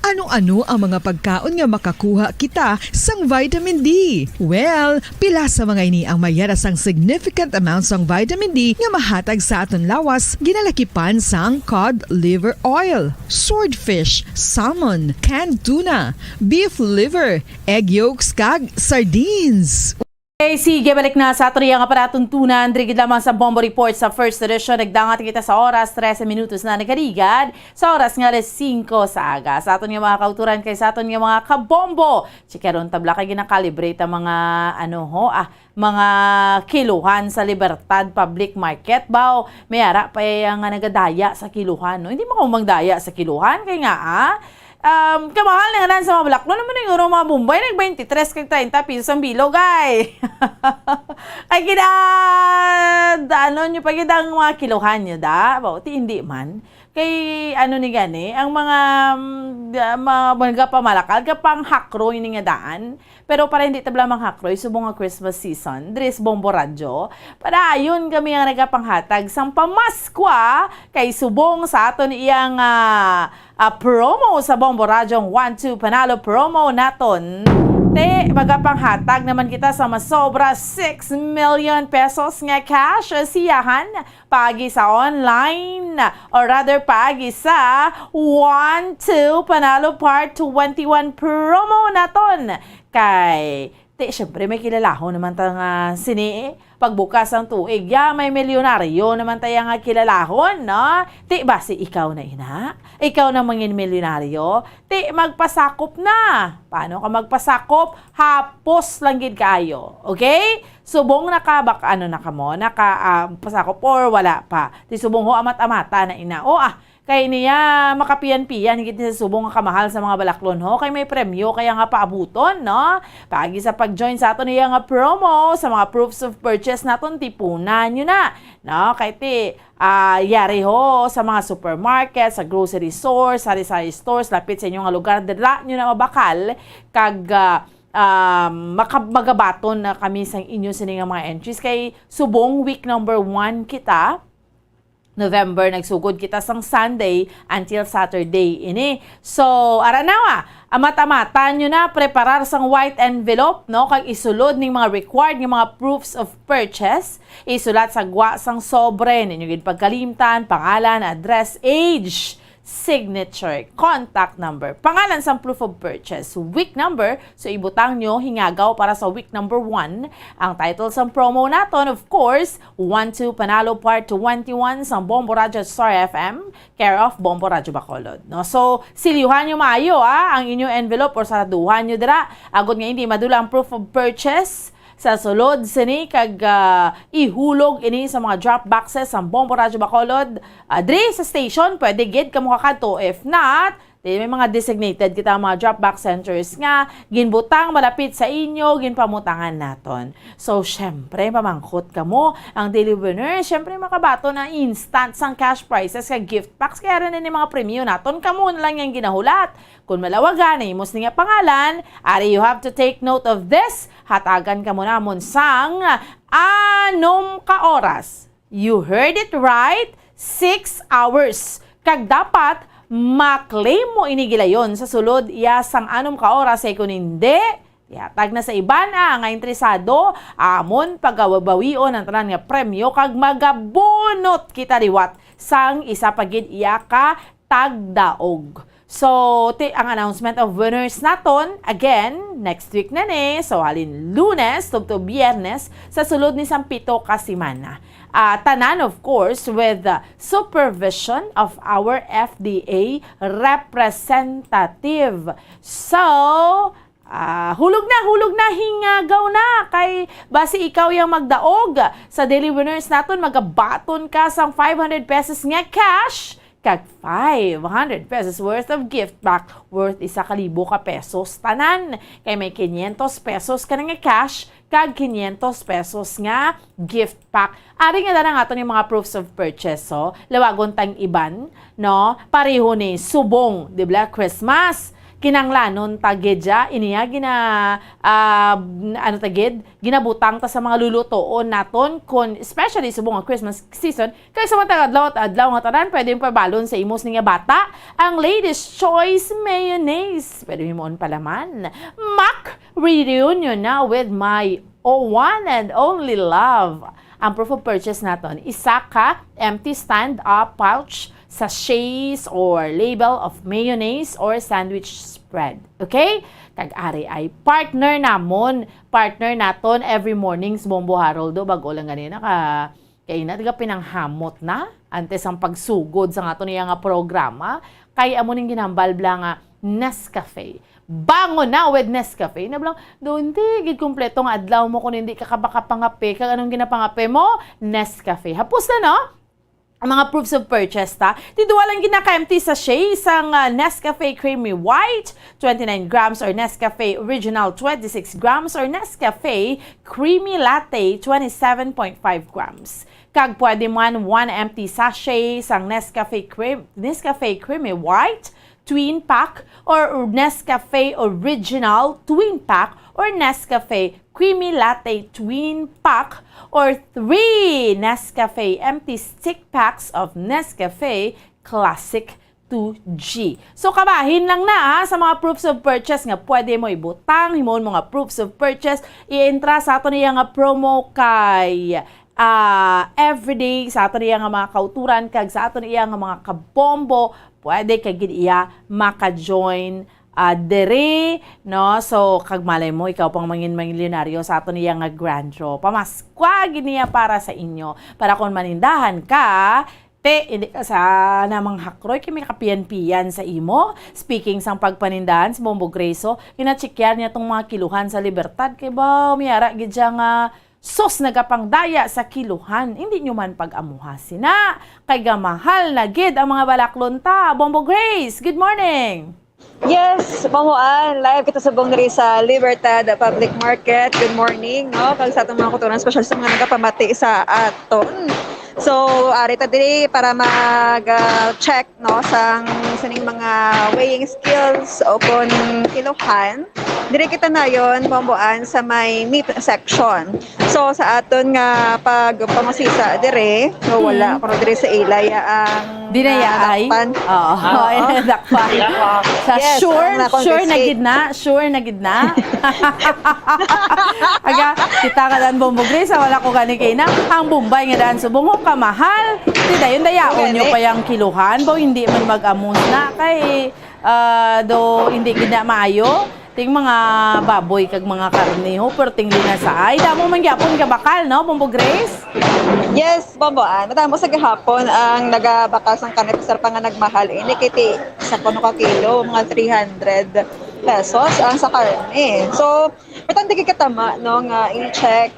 Ano-ano ang mga pagkaon nga makakuha kita sang vitamin D? Well, pila sa mga ini ang mayara sang significant amounts sang vitamin D nga mahatag sa aton lawas ginalakipan sang cod liver oil, swordfish, salmon, canned tuna, beef liver, egg yolks kag sardines. Okay, sige, balik na sa atriya nga paratuntunan. Drigid lamang sa Bombo Report sa first edition. Nagdangat kita sa oras, 13 minutos na nagarigad. Sa oras nga 5 sa aga. Sa aton nga mga kauturan kay sa aton nga mga kabombo. Chikeron tabla kay ginakalibrate ang mga mga kiluhan sa Libertad Public Market. Bao, mayara pa nga nagadaya sa kiluhan. No? Hindi mo kumang daya sa kiluhan. Kaya nga kamahal na nga sa mga bulak. No naman yung mga Bombay, nag-23 kag 30 pesos ang bilog, ay. Ay, nyo pag ang mga kiluhan nyo, da? Bauti, hindi man. Kay, ni gani, ang mga pamalakal, kapang hakro yung nga daan. Pero para hindi tabla mang hakro, subong nga Christmas season, Dres Bombo Radyo, para ayun kami ang nagapanghatag sang pamaskwa, kay subong sa aton iyang promo sa Bombo Radyo 1-2 panalo promo naton. Magapanghatag naman kita sa masobra 6 million pesos nga cash siyahan pagi sa online or rather pagi sa 1-2 panalo part 21 promo naton. Kay syempre may kilalahon naman tang sini pagbukas ang tuig, may milyonaryo naman tayang kilalahon, no? Basi ikaw na ina? Ikaw na mangin milyonaryo? Magpasakop na. Paano ka magpasakop? Hapos lang gid kayo. Okay? Subong nakabak, pasakop or wala pa. Subong ho amat-amata na ina. Kay niya makapiyan-piyan higit sa subong nga kamahal sa mga balaklon ho. Kay may premyo kaya nga paabuton, no? Pagi sa pag-join sa aton niya nga promo sa mga proofs of purchase naton tipunan nyo na, no? Kay yari ho sa mga supermarket, sa grocery stores, sari-sari stores, lapit sa inyong lugar, dala nyo na mabakal kag magabaton na kami sa inyo sining mga entries. Kay subong week number 1 kita, November, nagsugod kita sang Sunday until Saturday ini. So, aranawa, mata-mata nyo na preparar sang white envelope, no? Kag isulod ning mga required ng mga proofs of purchase. Isulat sa gwa sang sobre, ninyo gid pagkalimtan, pangalan, address, age, signature, contact number, pangalan sa proof of purchase, week number, so ibutang nyo hingagaw para sa week number 1. Ang title sa promo naton, of course, 1-2 Panalo Part 21 sa Bombo Radyo Star FM, care of Bombo Radyo Bacolod. No? So, siliuhan nyo maayo ang inyong envelope or saraduhan nyo dira. Agad nga hindi madula ang proof of purchase sa sulod sini kag ihulog ini sa mga drop boxes sa Bombo Radyo Bacolod. Dre sa station, pwede gid ka mo kakadto. If not, may mga designated kita mga drop box centers nga ginbutang malapit sa inyo, ginpamutangan naton. So, syempre, pamangkot ka mo ang daily winner. Syempre, makabato na instant sang cash prizes ka gift packs. Kaya rin mga premyo naton. Kamo na lang yung ginahulat. Kung malawagan na imos nga pangalan, ari you have to take note of this. Hatagan ka mo namon sang 6 oras. You heard it right, 6 hours. Kag dapat maklaim mo inigilayon sa sulod iya sang 6 oras ay kung hindi, tag na sa iba na nga interesado, amon pagawabawion ang tanan nga premyo kag magabunot kita liwat sang isa pagid iya ka tagdaog. So, ang announcement of winners naton, again, next week na so halin Lunes, to Biyernes, sa sulod ni Sampito ka simana. Tanan, of course, with the supervision of our FDA representative. So, hulog na, hingagaw na. Kay basi ikaw yung magdaog sa daily winners naton, magabaton ka sang 500 pesos nga cash, kag 500 pesos worth of gift pack worth 1,000 ka pesos tanan. Kay may 500 pesos ka nga cash, kag 500 pesos nga gift pack. Ari nga na nga yung mga proofs of purchase. So, lawagon tang iban, no? Pareho ni subong, di ba? Christmas. Kinanglanon tagedya, iniya ginabutang ta sa mga lulutoon naton, especially subong ang Christmas season. Kaya sa mga adlaw nga tanan, pwede yung pabalon sa imos nga bata ang Ladies' Choice Mayonnaise. Pwede mo palaman. Mac reunion na with my one and only love. Ang proof of purchase naton, isa ka empty stand-up pouch sachets or label of mayonnaise or sandwich spread. Okay? Kag-ari ay partner naton every mornings Bombo Haroldo bago lang ganina kay na pinanghamot na antes ang pagsugod sa ato niya nga programa kay amo ning ginambal nga Nescafe. Bango na with Nescafe. Nablang, doon di gid kompleto nga adlaw mo kung hindi ka pangape kag anong ginapangape mo? Nescafe. Hapos na no? Ang mga proofs of purchase Tiduwalang ginaka-empty sachet isang Nescafe Creamy White 29 grams or Nescafe Original 26 grams or Nescafe Creamy Latte 27.5 grams. Kag pwede man 1 empty sachet isang Nescafe Creamy White Twin Pack or Nescafe Original Twin Pack or Nescafe Creamy Latte Twin Pack or 3 Nescafe empty stick packs of Nescafe Classic 2G. So kabahin lang na sa mga proofs of purchase nga pwede mo ibutang, himon mga proofs of purchase, i-entra sa ato niya nga promo kay everyday sa ato niya nga mga kauturan kag sa ato niya nga mga kabombo, pwede kay gid iya maka-join dere, no? So, kag malay mo, ikaw pang milyonaryo sa ato niya nga grand draw. Pamaskwa, giniya para sa inyo. Para kung manindahan ka, hindi ka sa namang hakroy, kami kapiyan-piyan sa imo. Speaking sang pagpanindahan, si Bombo Greso, kinachikyan niya tong mga kiluhan sa Libertad. Kaya ba, umiyara, gidya nga, sos nagapangdaya sa kiluhan. Hindi nyo man pag-amuha sina. Kay gamahal na gid ang mga balaklon ta. Bombo Grace, good morning! Yes, Mamuan, live kita sa Bongri sa Libertad Public Market. Good morning, no? Kag sa atong mga kuturan, special sa mga nagapamati sa aton. So, arita diri para mag-check, no, sa sining mga weighing skills o kung kiluhan. Diri kita na yon Bomboan sa may meat section. So, sa aton nga pagpamasisa diri, so wala pero diri sa ilay ang dinayay. Oo. Dakpan. Sa Yes, sure na gidna. Aga, kita ka dan Bombo Grace, wala ko gani kay na. Ang Bombay nga daan subong kamahal. Dayon dayaon nyo pa yung kiluhan, bo hindi man mag-amos na kay do hindi gina maayo. Ting mga baboy kag mga karne ho perting linasay. Damo man gyapon ka bakal no, Bombo Grace? Yes, Bomboan. Matamo sa gahapon ang nagabakas ng karne sir pa nga nagmahal. Ini kiti sa kuno ka kilo mga 300 pesos ang sa karne. So, matandi katama no nga i-check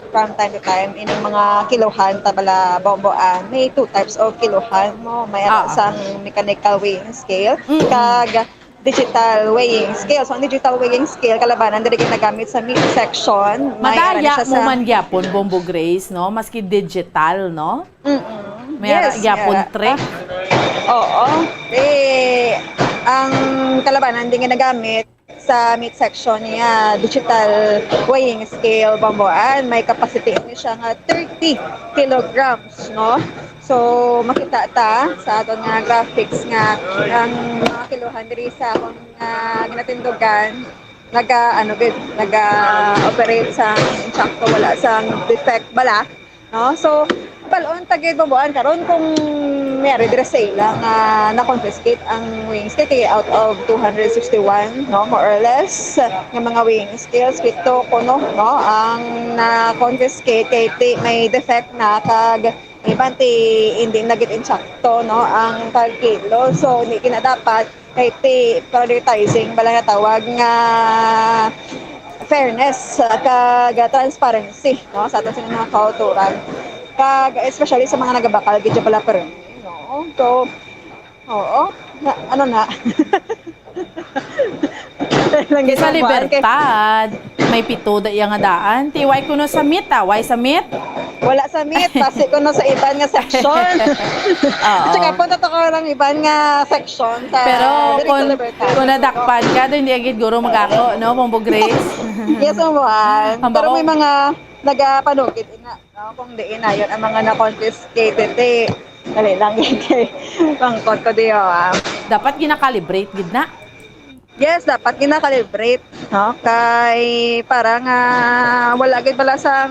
from time to time ining mga kilohan tabala Bomboan. May two types of kilohan mo. May sang mechanical weighing scale kag digital weighing scale. So, ang digital weighing scale, kalabanan, dili ginagamit sa meat section. Madaya mo man gyapon, Bombo Grace, no? Maski digital, no? May gyapon trick. Oo. Ang kalabanan, hindi ginagamit sa meat section niya, digital weighing scale, Bomboan. May capacity niya siya nga 30 kilograms, no? So, makita ta sa aton nga graphics nga ang mga kilohan diri sa akong ginatindugan naga-operate sa insakto wala sang defect bala, no? So, balon tagid Bomboan karon kung mayari dire sa ila nga na-confiscate ang weighing scale kay out of 261, no, more or less nga mga weighing scales pito kuno, no, ang na-confiscate kay may defect na kag iban hindi nagit insakto no ang kilo, so hindi dapat kay prioritizing bala nga tawag nga fairness kag transparency no sa aton sa mga kauturan kag especially sa mga nagabakal gid pala pero no, so oo ano na sa libertad may pito da nga daan tiway kuno sa meat why sa meat wala sa meat kasi kuno sa iban nga section. Tsaka punta to ko lang iban nga section sa pero kung nadakpan ka do hindi agad guro magako no Bombo Grace. Yes Bomboan. Pero may mga nagapanugid ina no kung di ina yon ang mga na-confiscated dali lang kay pangkot ko diyo dapat gina-calibrate gid na. Yes, dapat gina-calibrate no kay para nga wala gid bala sang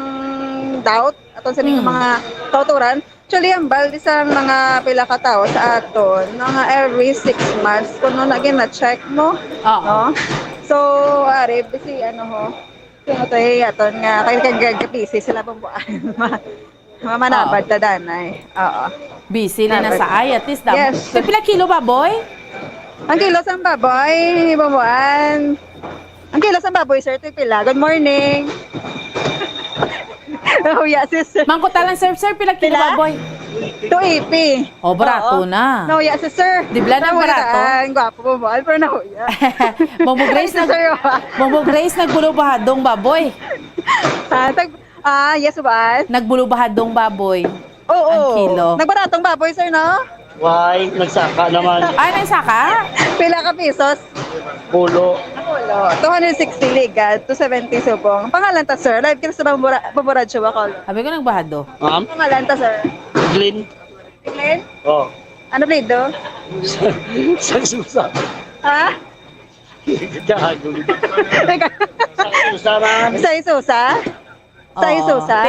doubt aton sa mga kauturan. Actually, ang baldi sa mga pila ka tao sa aton, mga every 6 months, kuno na gina-check mo. No? So, ari, bisi, kung ito aton nga, kaya busy sila Bomboan. Mamanabad ta danay. Oo. Busy na sa ay, at least damo. Yes. So, pila kilo baboy? Ang kilo sa baboy, Bomboan. Ang kilo sa baboy, sir, pila. Good morning. Oh, yeah, sis. Mangkota lang, sir. Sir, pila kilo baboy? 280. Oh, barato na. No, yeah, sis, sir. Dibla ng barato. Ang gwapo mo, pero nahuya. Bombo Grace, nagbulubahadong baboy. Yes, ba? Nagbulubahadong baboy. Oo. Ang kilo. Nagbaratong baboy, sir, no? Why? Nagsaka naman. Ay, nagsaka? Pila ka pisos? Pulo. 260 ligat, 270 subong. Pangalan ta, sir? Live ka sa Bomboradyo ako. Sabi ko nagbahado. Pangalan ta, sir? Glenn. Glenn? Oo. Ano blido? Sa susa. Ha? Gago. Sa Isusa? Sa Isusa?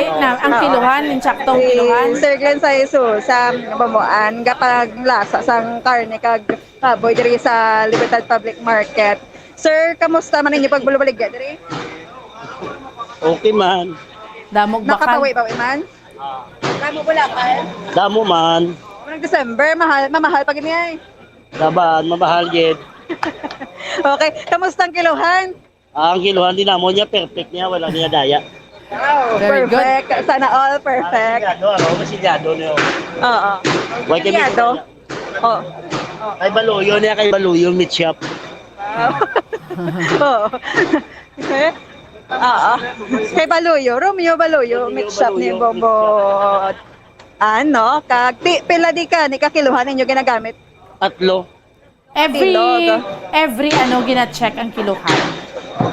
Ang kiluhan, yung saktong kiluhan. Sir Glenn sa Isusa, Bomboan, kapag lasa sang karne kag baboy diri sa Libertad Public Market. Sir, kamusta man ninyo pagbulubalig diri? Okay man. Damog bakal. Nakapawi-bawi man? Damo bulakan? Damo man. Unang December, mamahal pa ganyan. Laban, mamahal gid. Okay, kamusta ang kiluhan? Ang kiluhan din mo niya, perfect niya, wala niya daya. Wow, very perfect. Good. Sana all perfect. Masilyado niyo. Oo. Masilyado? Oo. Kay Baluyo niya, kay Baluyo meat shop. Oo. Oo. Kay Baluyo, Romeo Baluyo, meat shop ni Bombo. Pila di ka, ni kakiluhan ninyo ginagamit? 3. Every gina-check ang kiluhan?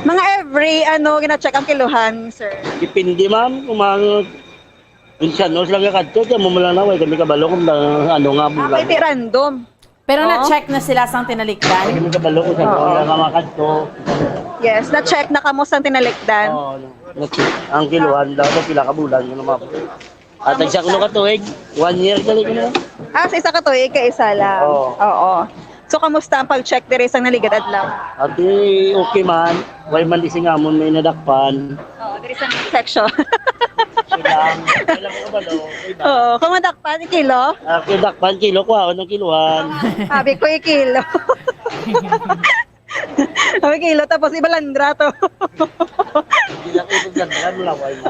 Mga every gina-check ang kiluhan, sir? Depende ma'am, kung minsan, sila ka kadto, kaya mo lang naway, kami kabalo kung nga bulan. Pwede random. Pero na-check na sila sang tinalikdan? Kami kabalo kung saan nga kadto. Yes, na-check na kamo sang tinalikdan. Ang kiluhan daw, pila ka bulan, At sa kuno ka tuig, 1 year dali ko na. Sa isa ka tuig, ka isa lang. Oo. So, kamusta ang pag-check diri sa naligad adlaw? At okay man, why man di singamon may nadakpan. Oo, diri sa section. Kailang ko balo. Oo, kung madakpan, kilo? Dakpan kilo ko, ng kiluhan. Sabi ko, kilo. Sabi kilo, tapos ibalandra to.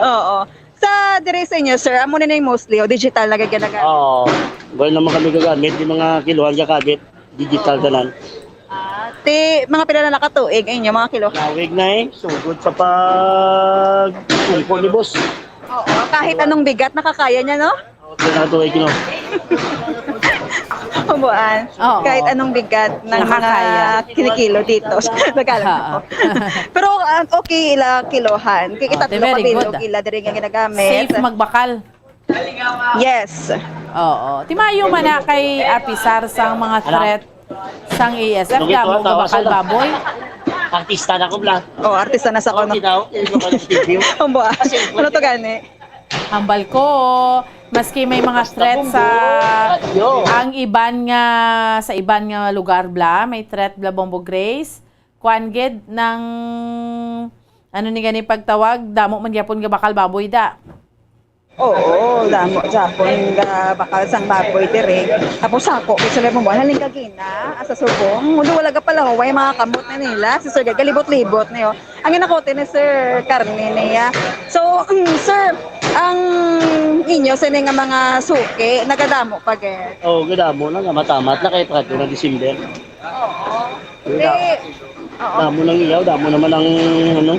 Oo. Sa dire sa inyo, sir, amo na yung mostly o digital na gaganagan? Oo. Well naman kami gagamit, yung mga kiluhan kakabit, digital tanan. Mga pila na nakatuig inyo, mga kilo? Nawig na sugod sa pag-tungkol ni boss. Oo, kahit anong bigat, nakakaya niya, no? Okay, nakatuig no. Umuan. Kahit anong bigat ng mga kinikilo dito. Nagkalang ako. Pero okay ila kilohan. Kikita tulo ka bilog ila diri nga ginagamit. Safe magbakal. Yes. Oo. Timayo man na kay apisar sang mga threat sang ASF damo nga bakal baboy. Artista na ko bla. Artista na sa kono. Umuan. Ano to gani? Hambal ko, maski may mga threat sa ang iban nga sa iban nga lugar bla, may threat bla Bombo Grace. Kuan gid ng ano ni gani pagtawag, damo man gyapon nga bakal baboy da. Oo, damo Japon nga bakal sang baboy dire. Tapos ako, isa lang mo halin kagina sa subong. Mudo wala ka pala way mga kamot na nila. Si Sir galibot-libot niyo. Ang ginakote ni Sir Carne niya. So, sir, ang inyo sa nga mga suki, nagadamo pa gid. Gadamo na nga matamat na kay Prato na December. Damo nang iyaw, damo naman ang ano.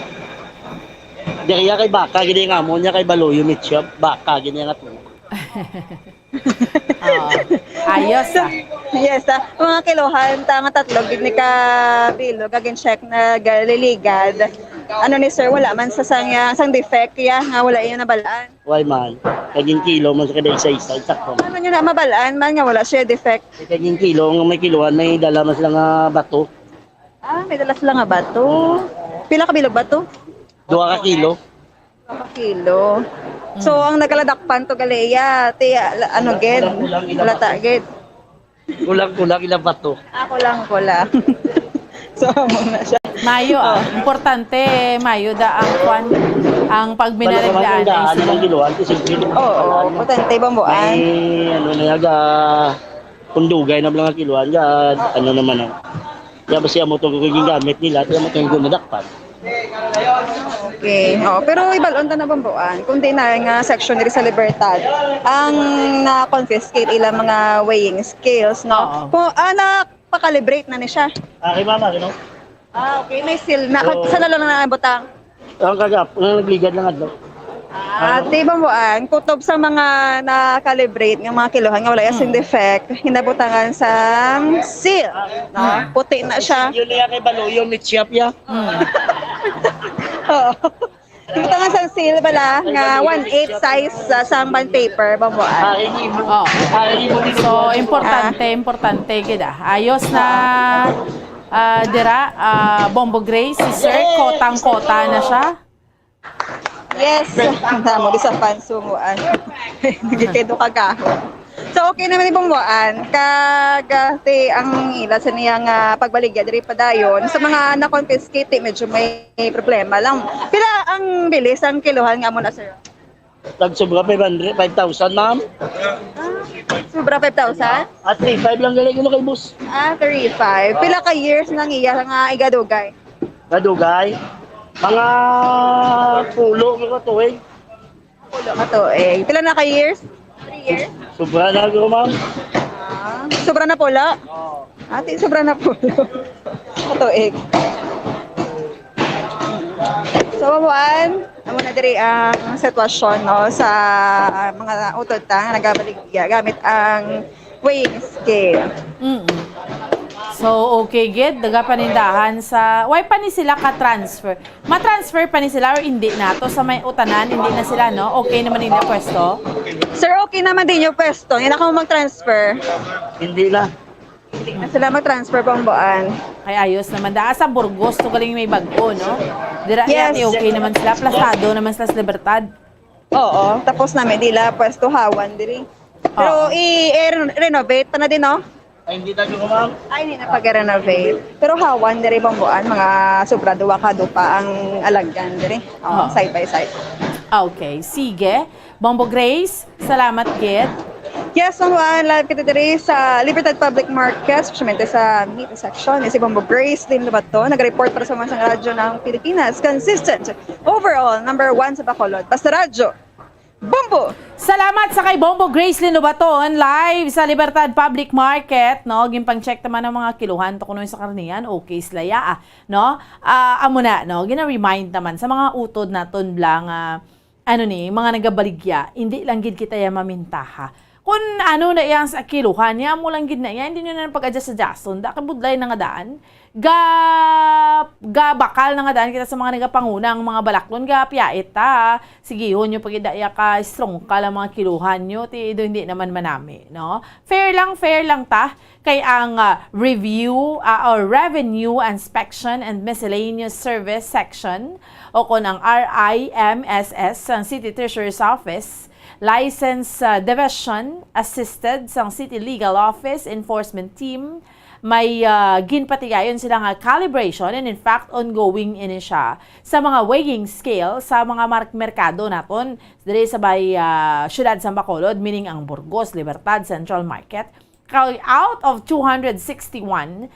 Diya kay baka gini nga mo niya kay Baloyo meat shop, baka gini nga to. Ayos Yes, mga kilohan, tama tatlo, gid ni ka bilog, agin check na galiligad. Ano ni sir, wala man sa sang defect ya, nga wala iyo nabalaan. Why man? Kaging kilo man sa kada isa-isa, sakto. Ano nyo na mabalaan man nga wala siya defect? Kaging kilo, may kiloan, may dala man sila nga bato. May dala sila nga bato. Pila ka bilog bato? 2 ka kilo. 2 ka kilo. So, ang nagaladakpan to galeya, ano ged? Lata ged. Kulang-kulang ilang bato. Kulang-kulang. So, na siya. Mayo importante mayo da ang kwan ang pagminaragdaan ay ng kiloan kasi potente bambuan. May ano na yaga kundugay na mga kiloan ya ano naman ya basi amo to kaging gamit nila tiya mo tayong gumadakpan. Okay. Pero ibalon ta na bambuan kung di na nga section diri sa Libertad ang na-confiscate ilang mga weighing scales, no? Kung paka-calibrate na ni siya. Kay mama, no? Okay. May seal na. Saan na lang na butang? Ang kagap, nagligad lang adlaw. Di bambuan, kutob sa mga na-calibrate ng mga kilohan nga wala yung defect, hinabutangan sa seal. No? Puti na siya. Yun niya kay Baloyo meat shop ya. Hinabutangan sa seal bala nga 1/8 size sa bond paper bambuan. So importante kita. Ayos na dira Bombo Grace si Sir kotang-kota na siya. Yes, mo di sa pansumuan. Nagikedo kagahon. So okay naman ni bambuan kagati ang ila sa niya nga pagbaligya diri padayon sa mga na-confiscate medyo may problema lang. Pila ang bilis ang kilohan nga mo na sir? Sobra 500, 5,000 ma'am. Sobra 5,000? At 3,500 lang galing kay boss. 3,500. Pila ka years nang iya nga igadugay? Gadugay? Mga pulo ka tuig. Pulo ka tuig. Pila na ka years? 3 years? Sobra na ko ma'am. Sobra na pula? Ate, sobra na pulo. Katuig. So, babuan, amo na diri ang sitwasyon no sa mga utod ta nga nagabaligya gamit ang weighing scale. So okay gid daga panindahan sa why pa ni sila ka transfer. Ma-transfer pa ni sila or hindi nato sa may utanan hindi na sila no. Okay naman din pwesto. Sir, okay naman din yung pwesto. Hindi na ka mag-transfer. Hindi na. Hindi na sila mag-transfer bambuan. Ay ayos naman da sa Burgos to galing may bago no. Dira Yes. okay naman sila plasado naman sila sa Libertad. Oo, tapos namin dila pwestuhawan diri. Pero i-renovate pa na din, no? Ay, hindi na yung ma'am. Ay, hindi na pag-renovate. Pero hawan diri bambuan, mga sobra duwa ka dupa ang alagyan diri. Side by side. Okay, sige. Bombo Grace, salamat gid. Yes, live kita diri sa Libertad Public Market, especially sa meat section. Si Bombo Grace din Lubato, nag-report para sa Mansang Radyo ng Pilipinas. Consistent. Overall, number 1 sa Bacolod. Basta Radyo. Bombo! Salamat sa kay Bombo Grace Linubaton live sa Libertad Public Market, no? Gimpang check naman ng mga kiluhan to kuno sa karniyan. Okay, slaya, no? Amo na, no? Gina-remind naman sa mga utod naton blang mga nagabaligya, hindi lang gid kita ya mamintaha. Kung ano na iyang sa kiluhan, niya mo lang gid na yan, hindi nyo na pag-adjust sa Jason, da kabudlay na nga daan, ga bakal na nga daan kita sa mga nagapangunang mga balaklon, ga piyait ta, sige, yun yung pag-idaya ka, strong ka lang mga kiluhan nyo, hindi naman manami, no? Fair lang ta, kay ang review or revenue inspection and miscellaneous service section o kung ang RIMSS ang City Treasurer's Office, License Division assisted sa City Legal Office Enforcement Team, may ginpatigayon sila nga calibration and in fact ongoing ini siya sa mga weighing scale sa mga merkado naton diri sa syudad sa Bacolod, meaning ang Burgos, Libertad, Central Market. Out of 261, 7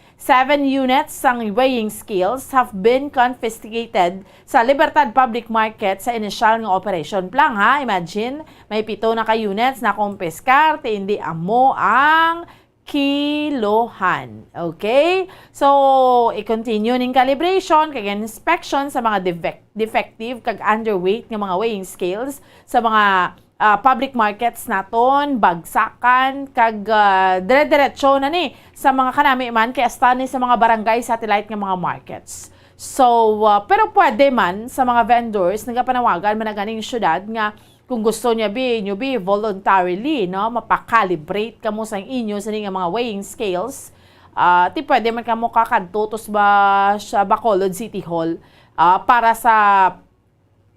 units ng weighing scales have been confiscated sa Libertad Public Market sa initial ng operation plan, ha? Imagine, may 7 na ka-units na kumpiskar, hindi amo ang kilohan. Okay? So, i-continue ning calibration, kag inspection sa mga defective kag underweight ng mga weighing scales sa mga public markets naton, bagsakan, kag dire-diretso na ni sa mga kanami man kay hasta ni sa mga barangay satellite nga mga markets. So, pero pwede man sa mga vendors nagapanawagan man ganing syudad nga kung gusto niya voluntarily, no, mapakalibrate kamo sa inyo sa mga weighing scales. Ti pwede man kamo kakadtotos ba sa Bacolod City Hall para sa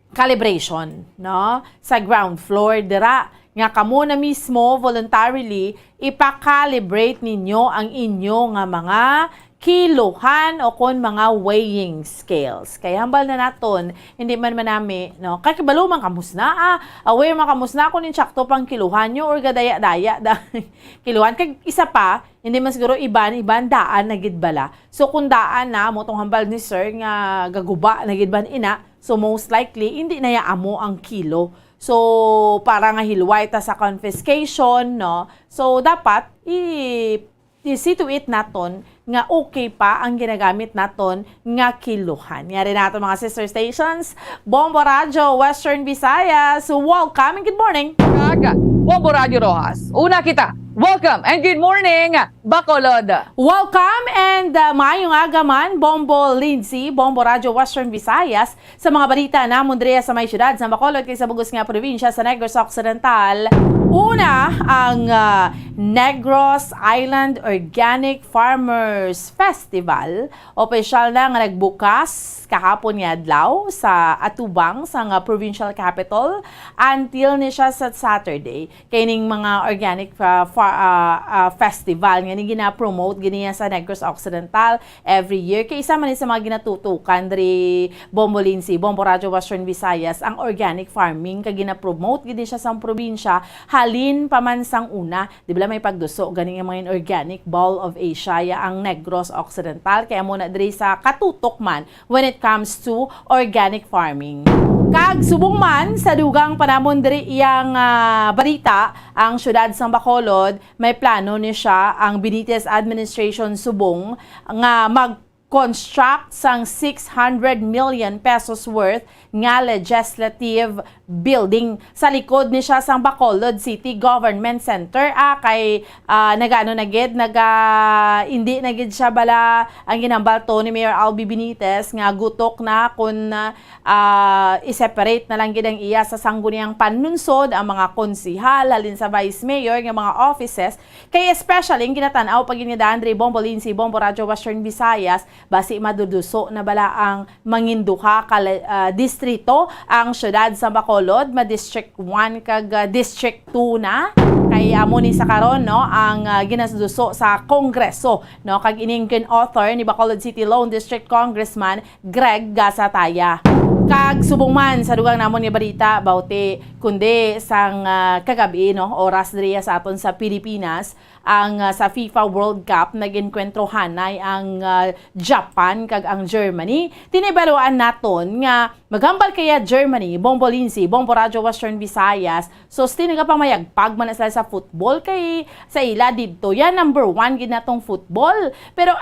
calibration, no? Sa ground floor dira nga kamo na mismo voluntarily ipakalibrate ninyo ang inyo nga mga kilohan o kon mga weighing scales. Kaya hambal na naton, hindi man manami, no? Kay kabalo man kamusna, aware man kamusna kun insakto pang kiluhan nyo or gadaya-daya da kiluhan. Kag isa pa, hindi man siguro iban daan na gid bala. So kung daan na mo tong hambal ni sir nga gaguba na gid ban ina, so most likely hindi na yaamo ang kilo. So para nga hilway ta sa confiscation, no? So dapat i-situate naton nga okay pa ang ginagamit naton nga kiluhan. Yari nato mga sister stations, Bombo Radyo, Western Visayas. Welcome and good morning. Bombo Radyo Rojas. Una kita. Welcome and good morning, Bacolod. Welcome and maayong agaman, Bombo Lindsay, Bombo Radyo Western Visayas. Sa mga balita na mundreya sa may syudad sa Bacolod kay sa Bugos nga probinsya sa Negros Occidental. Una, ang Negros Island Organic Farmers Festival. Opisyal na nga nagbukas kahapon nga adlaw sa Atubang sa provincial capital until ni siya sa Saturday. Kaining mga organic festival nga ni gina-promote ganiya sa Negros Occidental every year. Kay isa man sa mga ginatutukan diri Bombo Lindsay, Bombo Radyo Western Visayas ang organic farming kag gina-promote gid siya sa probinsya halin pamansang una. Di ba may pagduso ganing mga organic Bowl of Asia ya ang Negros Occidental kaya mo na diri sa katutok man when it comes to organic farming. Kag subong man sa dugang panamon diri iyang balita ang syudad sa Bacolod, may plano ni siya ang Benitez Administration subong nga mag-construct sang 600 million pesos worth nga legislative building sa likod ni siya sang Bacolod City Government Center kay hindi nagid siya bala ang ginambal to ni Mayor Albi Benitez nga gutok na kun i-separate na lang gid ang iya sa sangguniang panunsod ang mga konsihal halin sa vice mayor nga mga offices kay especially ang ginatan-aw pag inidaan diri Bombo Lindsay, Bombo Radyo Western Visayas basi maduduso na bala ang manginduha ka distrito ang syudad sa Bacolod, ma-District 1 kag District 2 na. Kay amo ni sa karon no ang ginasduso sa Kongreso no kag ining author ni Bacolod City Lone District Congressman Greg Gasataya. Kag subong man sa dugang namon nga balita bauti kundi sang kagabi no oras diriya sa aton sa Pilipinas ang sa FIFA World Cup nag-enkwentrohan ang Japan kag ang Germany. Tinibaluan naton nga magambal kaya Germany, Bombo Lindsay, Bombo Radio Western Visayas. So tinaga pamayagpag man sila sa football kay sa ila didto yan number 1 gid natong football. Pero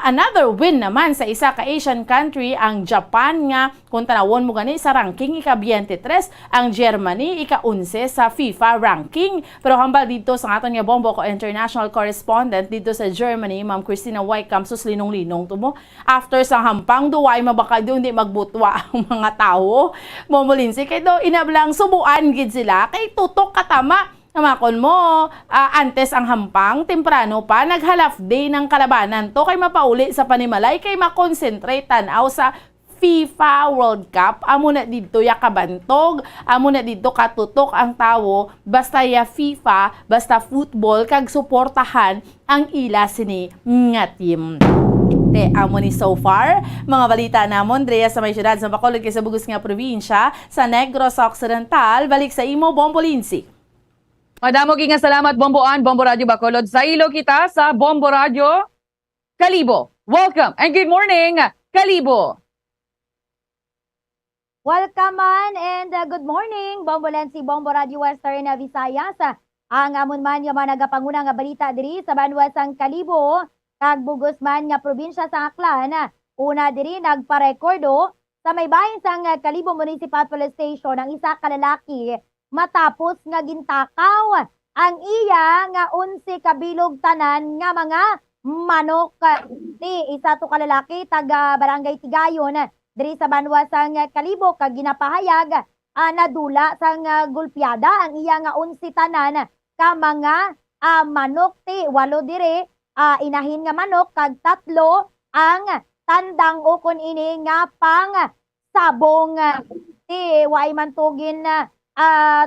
another win naman sa isa ka Asian country ang Japan nga kung tanawon mo gani sa ranking ika-23 ang Germany ika-11 sa FIFA ranking. Pero hambal dito sa aton nga Bombo ko international correspondent dito sa Germany, Ma'am Christina Wycam, sus linong-linong to mo. After sa hampang duway, mabaka doon di magbutwa ang mga tao. Momolinsi, kay do inablang subuan gid sila, kay tutok katama. Namakon mo, antes ang hampang, temprano pa, nag-half day ng kalabanan to, kay mapauli sa panimalay, kay makonsentrate tanaw sa FIFA World Cup. Amo na dito ya kabantog, amo na dito katutok ang tawo, basta ya FIFA, basta football, kag suportahan ang ila sini nga team. Amo ni so far, mga balita namon Drea sa may syudad sa Bacolod kay sa bugos nga probinsya sa Negros Occidental. Balik sa imo, Bombo Lindsay. Madamo nga salamat Bomboan, Bombo Radio Bacolod. Sa ilo kita sa Bombo Radio Kalibo. Welcome and good morning, Kalibo. Welcome man and good morning, Bombo Lensi, Bombo Radio Western Visayas. Ang amon man yung mga nagapanguna nga balita diri sa banwasang Kalibo, kag bugos man nga probinsya sa Aklan. Una diri nagparekordo sa may bahin sang Kalibo Municipal Police Station ang isa ka lalaki matapos nga gintakaw ang iya nga 11 kabilog tanan nga mga manok. Ni isa to ka lalaki taga Barangay Tigayon diri sa banwasang Kalibo kag ginapahayag nadula sang gulpiada ang iya nga 11 tanan ka mga manok ti 8 diri inahin nga manok kag 3 ang tandang ukon ini nga pang sabong ti way mantugin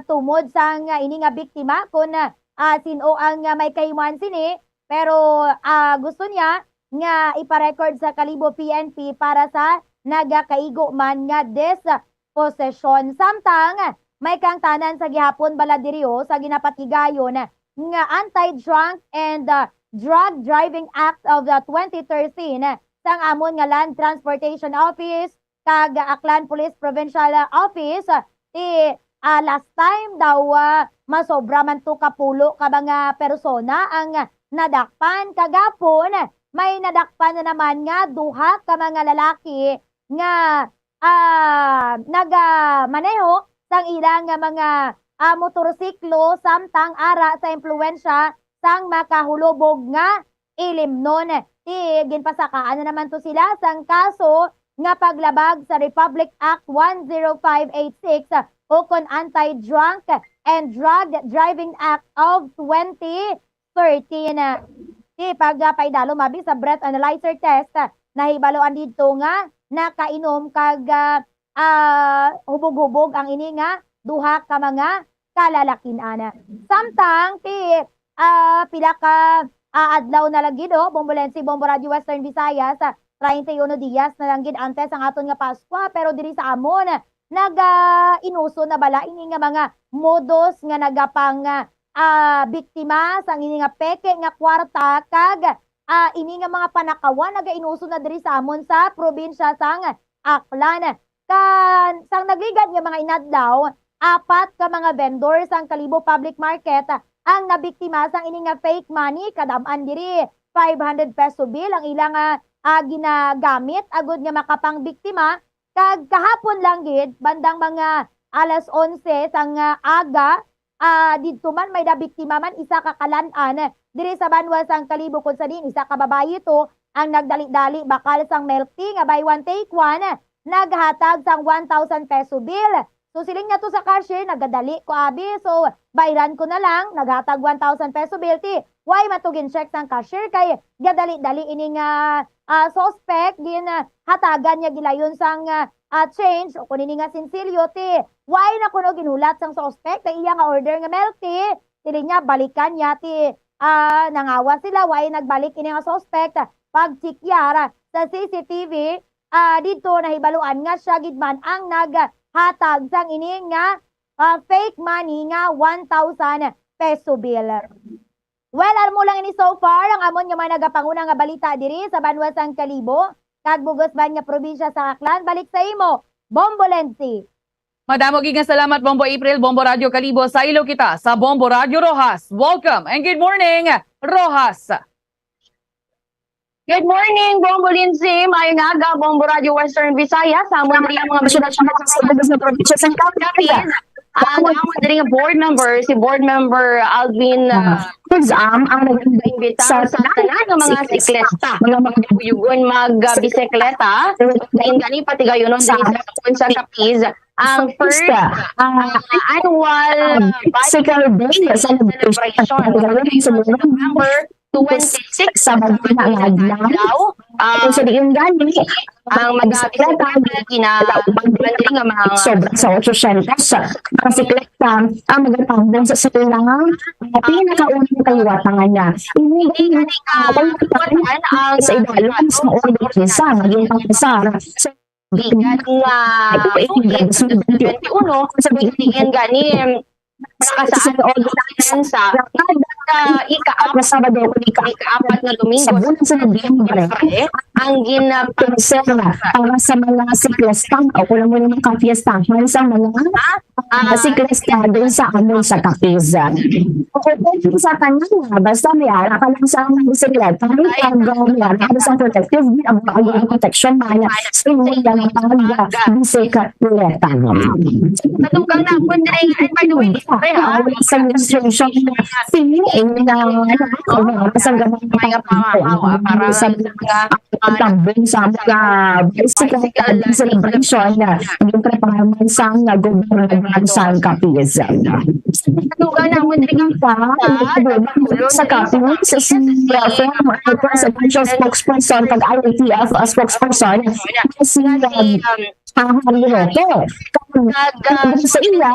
tumod sang ini nga biktima kun sino ang may kayuman sini pero gusto niya nga ipa-record sa Kalibo PNP para sa nagakaigo man nga dispossession. Samtang may kang tanan sa gihapon baladiryo sa ginapatigayon nga Anti-Drunk and Drug Driving Act of 2013 sang amon nga Land Transportation Office kag Aklan Police Provincial Office last time daw masobra man to kapulo ka mga persona ang nadakpan. Kagapon may nadakpan na naman nga duha ka mga lalaki nga nagamaneho sang ilang mga motorsiklo samtang ara sa impluwensya sang makahulubog nga ilimnon. Ginpasakaan na naman to sila sang kaso nga paglabag sa Republic Act 10586 o kon Anti-Drunk and Drug Driving Act of 2013. Pagpaidalo mabi sa breath analyzer test nahibaloan dito nga nakainom kag hubog-hubog ang ini nga duha ka mga kalalakin-ana. Samtang pila ka adlaw na lang gid Bombo Lensi, Bombo Radio Western Visayas 31 días na lang gid antes ang aton nga Pasko, pero diri sa amon inuso na bala ini nga mga modus nga nagapang biktima sang ini nga peke nga kwarta kag ini nga mga panakawan nagainuso na diri sa amon sa probinsya sang Aklan. Sang nagligad nga mga inadlaw, 4 ka mga vendor sang Kalibo Public Market ang nabiktima sang ini nga fake money. Kadam-an diri 500 peso bill ang ilang ginagamit agud nga makapang biktima. Kag kahapon lang gid bandang mga alas 11 sang aga dito man may nabiktima man isa ka kalan-an diri sa banwasang Kalibo kun sa din isa ka babayi to ang nagdali-dali bakal sang milk tea nga buy one take one naghatag sang 1,000 peso bill. So siling niya to sa cashier nagadali ko abi so bayran ko na lang naghatag 1,000 peso bill ti why matugin check sang cashier kay gadali-dali ini nga suspect gin hatagan niya gilayon sang change o kunin nga sinsilyo ti why na kuno ginulat sang suspect kay iya nga order nga milk tea tili niya balikan niya ti nangawa sila why nagbalik ini nga suspect pag chikyara sa CCTV dito nahibaluan nga siya gidman ang naghatag sang ini nga fake money nga 1,000 peso bill. Well, alam mo lang ini so far, ang amon nga mga nagapanguna nga balita diri sa Banwasang Kalibo, kag Bugos Ban nga probinsya sa Aklan, balik sa imo, Bombo Lensi. Madamo nga salamat Bombo April, Bombo Radio Kalibo, sa ilo kita sa Bombo Radio Rojas. Welcome and good morning, Rojas. Good morning, Bombo Lindsay. Mayong aga, Bombo Radio Western Visayas. Sa mga mga masyadong sa Bugos na probinsya sa Aklan. Ang mga board member, si board member Alvin Kuzam, ang nag-imbita sa tanan ng mga sikleta, mga magduyugon mag-bisikleta, dahil gani pati gayonon sa Capiz, ang first annual bicycle day celebration sa November 26 sa mga adlaw. Sa diin gani ang mag-bisikleta kinapagdali nga mga sobra sa 800 sa bisikleta ang magatambong sa silang pinakaunang kaliwatangan niya. Hindi kaliwatan ang sa idalon sa order sa maging pangkasara sa bigan nga 2021 sa bigan gani nakasaan order sa ika-4 na Sabado o ika-4 na Domingo sa Nobyembre ang ginapanserna para sa mga siklista o kung mo naman kapiestahan sa mga siklista doon sa amon sa Capiz. O sa kanya, basta may ara ka lang sa mga bisikleta, may ara ka sa protective ang mga protection maya sa mga pag-bisikleta. Natugang na po na rin, by the way, sa administration na pasanggaman ng mga para sa tambong sa mga bicycle celebration na yung preparaman sa gobyerno sa Capiz. Natugan na mo rin sa Capiz sa presidential spokesperson pag-IATF spokesperson si sa iya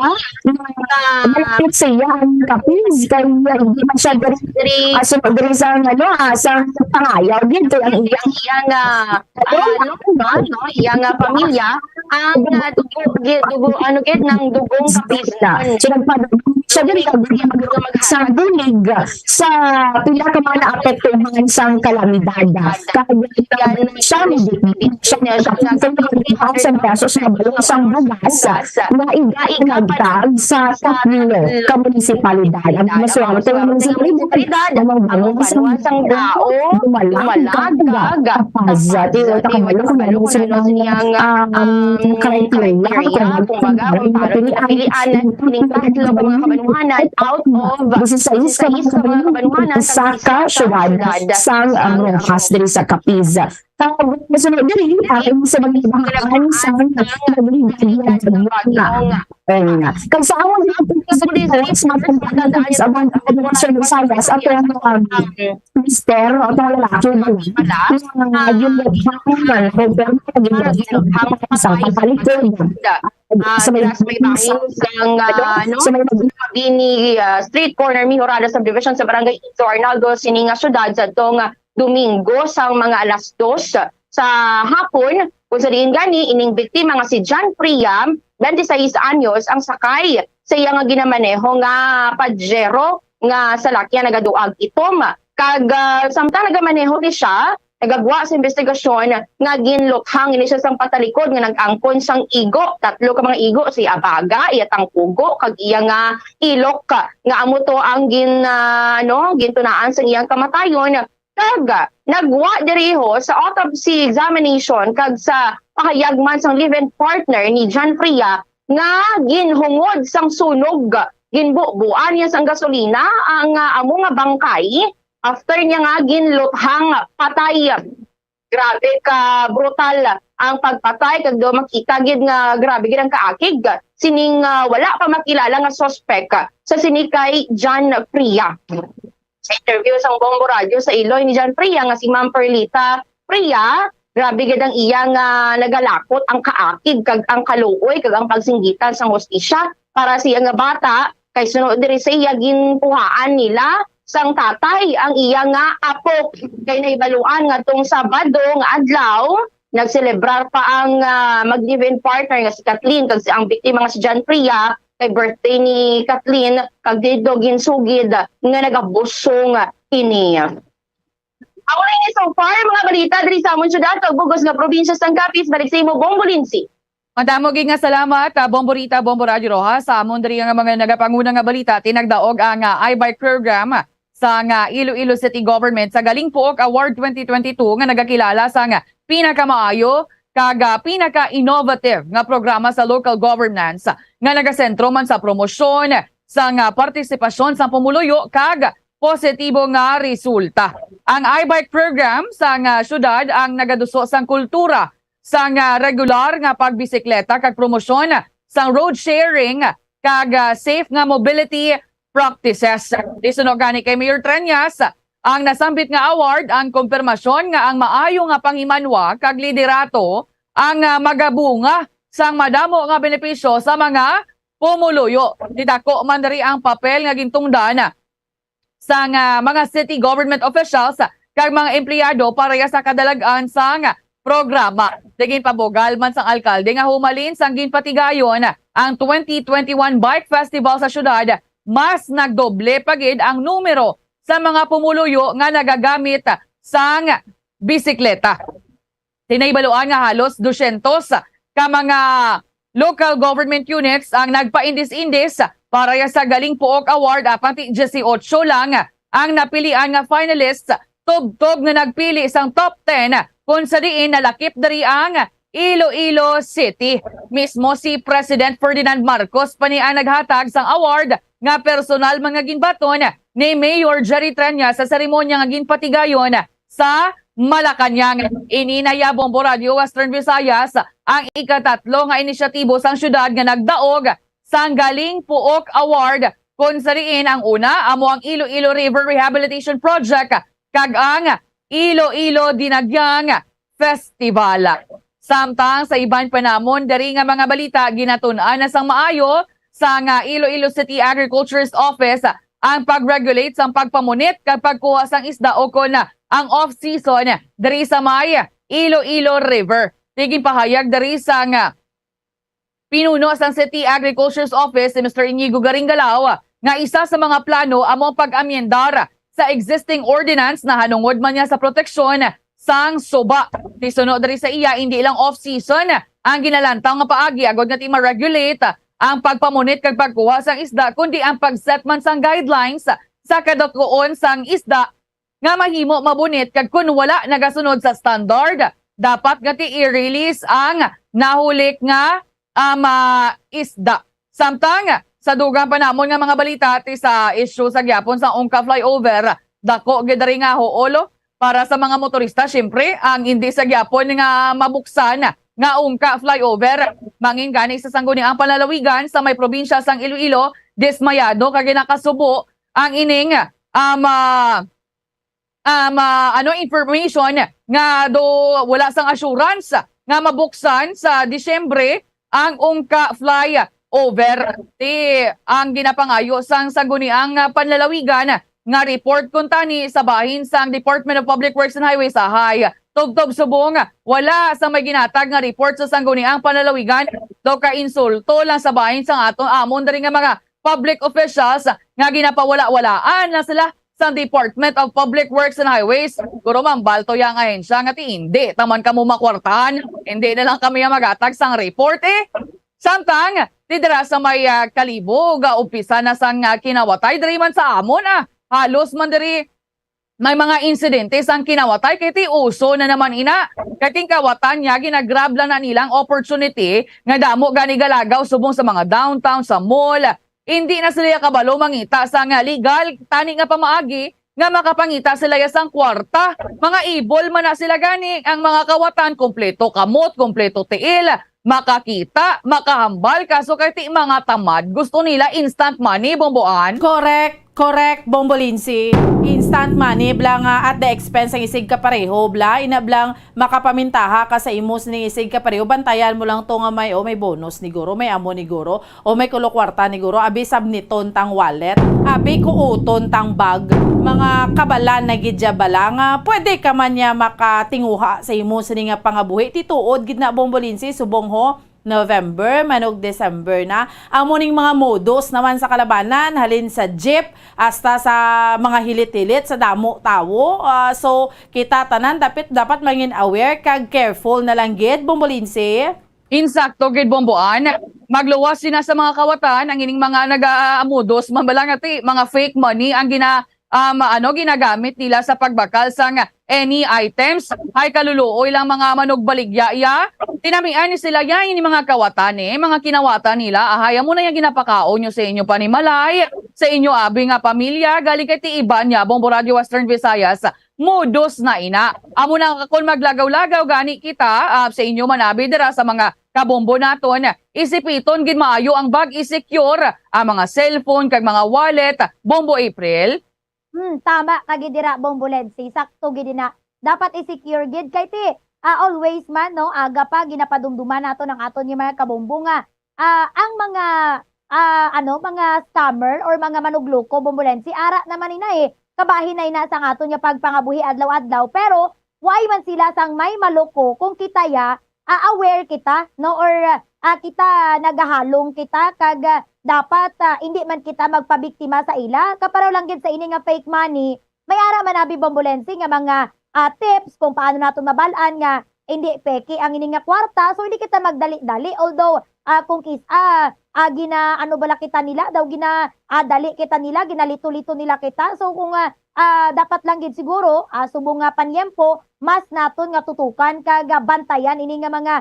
malapit sa iya ang Capiz kaya hindi man siya dari sa pangayaw dito ang iyang iyang pamilya ang dugo ng dugong Capiz na siya din sa bulig sa pila ka mga naapektuhan sa kalamidad kaya siya sa pesos na balong sang bugas na inagtag sa Tapilo Kamunisipalidad. Ang masuwala ito ng munisipalidad na magbangon sa tao, dumalag, kapaz. Ito kamalong kung ano sa mga criteria kung magpapilian ng tatlo mga kabanuhanan out of 16 mga kabanuhanan sa syudad sa Rojas diri sa Capiz. Masunod din ang sa mga bahaan sa nagbibigyan na. Kung sa awang sa mga sa mga Visayas at ang mister o ang lalaki na yung sa papalikod sa may bini street corner Mihorada subdivision sa barangay Ito Arnaldo Sininga Syudad sa tong Domingo sa mga alas 2 sa hapon kung sa diin gani ining biktima nga si John Priam 26 anyos ang sakay sa iya nga ginamaneho nga Pajero nga salakyan nagaduag itom kag samtang nagamaneho ni siya nagagwa sa investigasyon nga ginlukhang ini siya sang patalikod nga nag-angkon sang igo tatlo ka mga igo si Abaga iyatang pugo kag iya nga ilok nga amo to ang gintunaan sang iyang kamatayon kag nagwa diriho sa autopsy examination kag sa pakayagman sang live-in partner ni John Fria nga ginhungod sang sunog ginbubuan niya sang gasolina ang amo nga bangkay after niya nga ginluthang patay. Grabe ka brutal ang pagpatay kag do makita gid nga grabe gid ang kaakig sining wala pa makilala nga suspect sa sinikay John Fria. sa interview sa Bombo Radio sa Iloy ni John Priya nga si Ma'am Perlita Priya, grabe gid ang iya nga nagalakot ang kaakig kag ang kaluoy kag ang pagsinggitan sa hostisya para siya nga bata kay sunod diri sa iya ginpuhaan nila sang tatay ang iya nga apo kay naibaluan nga tong Sabado nga adlaw nagselebrar pa ang mag-live-in partner nga si Kathleen kag ang biktima nga si John Priya kay birthday ni Kathleen kag dito ginsugid nga nagabusong ini. Ako na ini so far mga balita diri sa among syudad kag bugos nga probinsya sang Capiz balik sa imo Bombo Lindsay. Madamo gid nga salamat Bomborita Bombo Radio Rojas sa amon diri nga mga nagapanguna nga balita tinagdaog ang iBike program sa Iloilo City Government sa Galing Puok Award 2022 nga nagakilala sa pinakamaayo kag pinaka-innovative nga programa sa local governance nga nagasentro man sa promosyon sa partisipasyon sa pumuluyo kag positibo nga resulta. Ang iBike program sa syudad ang nagaduso sang kultura sa regular nga pagbisikleta kag promosyon sa road sharing kag safe nga mobility practices. Disunog gani kay Mayor Treñas ang nasambit nga award ang kumpirmasyon nga ang maayo nga panghimanwa kag liderato ang magabunga sang madamo nga benepisyo sa mga pumuluyo. Didako man diri ang papel nga gintungdan sa mga city government officials kag mga empleyado para sa kadalagan sang programa. Digin pabogal man sang alkalde nga humalin sang ginpatigayon ang 2021 Bike Festival sa syudad, mas nagdoble pagid ang numero sa mga pumuluyo nga nagagamit sang bisikleta. Tinaybaluan nga halos 200 ka mga local government units ang nagpa-indis-indis para sa Galing Puok Award apan 18 lang ang napilian nga finalists tubtog na nagpili sang top 10 kung sa diin nalakip dari ang Iloilo City. Mismo si President Ferdinand Marcos pa niya naghatag sang award nga personal mga ginbaton ni Mayor Jerry Treñas sa seremonya nga ginpatigayon sa Malacañang. Ininaya Bombo Radio Western Visayas ang ikatatlo nga inisyatibo sang syudad nga nagdaog sang Galing Puok Award kung sa diin ang una amo ang Iloilo River Rehabilitation Project kag ang Iloilo Dinagyang Festival. Samtang sa iban panamon dari nga mga balita ginatun-an na sang maayo sa Iloilo City Agriculturist Office ang pag-regulate sang pagpamunit kag pagkuha sang isda o kon ang off-season dari sa may Iloilo River. Tigin pahayag dari sang pinuno sang City Agriculturist Office si Mr. Inigo Garingalao nga isa sa mga plano among pag-amyendar sa existing ordinance na hanungod man niya sa proteksyon sang suba. Tisunod dari sa iya, hindi lang off-season ang ginalantaw nga paagi agod nga ma-regulate ang pagpamunit kag pagkuha sang isda kundi ang pag-set man sang guidelines sa kadakuon sang isda nga mahimo mabunit kag kun wala nagasunod sa standard dapat nga i-release ang nahulik nga isda. Samtang sa dugang panamon nga mga balita sa issue sa gyapon sa Ongka flyover dako gid diri nga hoolo para sa mga motorista syempre ang hindi sa gyapon nga mabuksan nga Ongka flyover mangin gani sa sangguniang panlalawigan sa may probinsya sang Iloilo dismayado kag nakasubo ang ining information nga do wala sang assurance nga mabuksan sa Disyembre ang Ongka flyover. Ang ginapangayo sang sangguniang panlalawigan nga report kuntani sa bahin sang Department of Public Works and Highways sahay tugtob subong wala sa may ginatag nga report sa sangguniang panlalawigan do ka insulto lang sa bahin sang aton amon diri nga mga public officials nga ginapawala-walaan na sila sa Department of Public Works and Highways. Guro mambalto yang ahensya nga ti hindi taman kamo makwartahan, hindi na lang kami magatag sang report Samtang didira sa may Kalibo ga umpisa na sang kinawatay diri man sa amon halos man diri may mga insidente sang kinawatay kay ti uso na naman ina. Kating kawatan niya ginagrab lang na nilang opportunity nga damo gani galagaw subong sa mga downtown sa mall. Hindi na sila kabalo mangita sa legal tani nga pamaagi nga makapangita sila sang kwarta. Mga ibol man na sila gani ang mga kawatan kompleto kamot, kompleto tiil, makakita, makahambal kaso kay ti mga tamad gusto nila instant money bomboan. Correct. Correct, Bombolinsi. Instant money, blang at the expense ang isig ka pareho, bla, inablang makapamintaha ka sa imos ng isig ka pareho, bantayan mo lang to nga may bonus ni Guro, may amo ni Guro, o may kulokwarta ni Guro, abi sabniton tang wallet, abi kuuton tang bag, mga kabalan na gidya bala nga, pwede ka man niya makatinguha sa imos nga pangabuhi, tituod, gid na Bombolinsi, subong ho, November, manog December na. Ang muning mga modus naman sa kalabanan, halin sa jeep, hasta sa mga hilit-hilit, sa damo tawo. So, kita tanan, dapat mangin aware, kag careful na lang gid, Bombolinsi. Insakto gid Bomboan, magluwas sina sa mga kawatan ang ining mga nag-aamudos, mambalangati mga fake money ang ginagamit nila sa pagbakal sa any items. Hay kaluluoy lang mga manugbaligya iya. Tinamian ni sila yan yung mga kawatan mga kinawatan nila. Ahaya mo na yung ginapakaon nyo sa inyo panimalay, sa inyo abi nga pamilya, galing kay tiiban niya, Bombo Radio Western Visayas, modus na ina. Amo na kung maglagaw-lagaw gani kita sa inyo manabi dira sa mga kabombo naton, isipiton gid maayo ang bag i-secure ang mga cellphone kag mga wallet. Bombo April. Tama kagidira Bombolensi, sakto gid na. Dapat i-secure gid kay ti always man no aga pa ginapadumduman nato ng aton yung mga kabombo nga ang mga mga scammer or mga manugloko Bombolensi ara naman ina kabahin na ina sa aton yung pagpangabuhi adlaw-adlaw, pero why man sila sang may maloko kung kita aware kita no or kita nagahalong kita kag dapat hindi man kita magpabiktima sa ila kaparaw lang gid sa ini nga fake money. May ara man abi Bombolensi nga mga tips kung paano nato mabalaan nga hindi peke ang ini nga kwarta, so hindi kita magdali-dali, although kung gina bala kita nila daw gina dali kita nila, ginalito-lito nila kita, so kung dapat lang gid siguro subong nga panyempo mas naton nga tutukan kag bantayan ini nga mga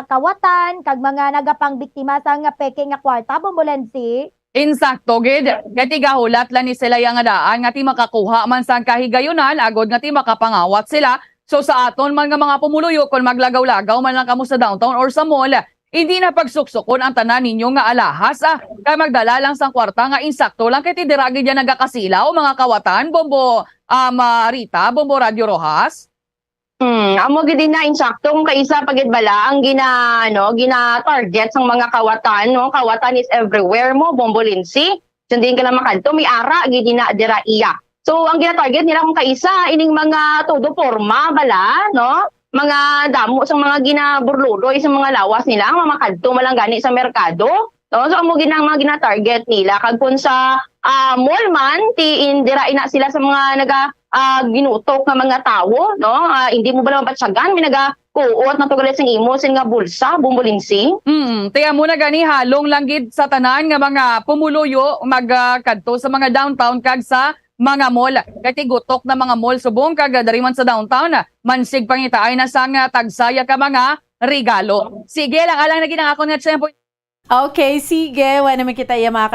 kawatan kag mga nagapang biktima sa nga peke nga kwarta Bombolensi. Insakto gid, gati gahulat lang ni sila yang daan nga ti makakuha man sang kahigayunan agod nga ti makapangawat sila. So sa aton man nga mga pumuluyo kung maglagaw-lagaw man lang kamo sa downtown or sa mall, hindi na pagsuksukon ang tanan ninyo nga alahas kay magdala lang sang kwarta nga insakto lang kay ti diragi diyan nagakasilaw mga kawatan Bombo Rita, Bombo Radio Rojas. Amo gid na insakto kung kaisa pagid bala ang gina target sang mga kawatan no. Kawatan is everywhere mo Bombolinsi. Sundin ka lang makadto may ara gid na dira iya. So ang gina-target nila kung kaisa ining mga todo forma bala no. Mga damo sang mga ginaburludoy sa mga lawas nila ang mamakadto malang gani sa merkado. No, so amo ginang mga gina-target nila kag kun sa mall man ti indira ina sila sa mga ginutok nga mga tawo no, hindi mo ba naman patsagan may nagakuot na tugalit sing imo sing nga bulsa Bombolinsi. Tiya mo na gani halong lang gid sa tanan nga mga pumuluyo magkadto sa mga downtown kag sa mga mall. Kati gutok na mga mall subong kag dari man sa downtown mansig pangitaay na sang tagsaya ka mga regalo. Sige lang alang na ginang ako nga tiyempo. Okay, sige. Wala naman kita yung mga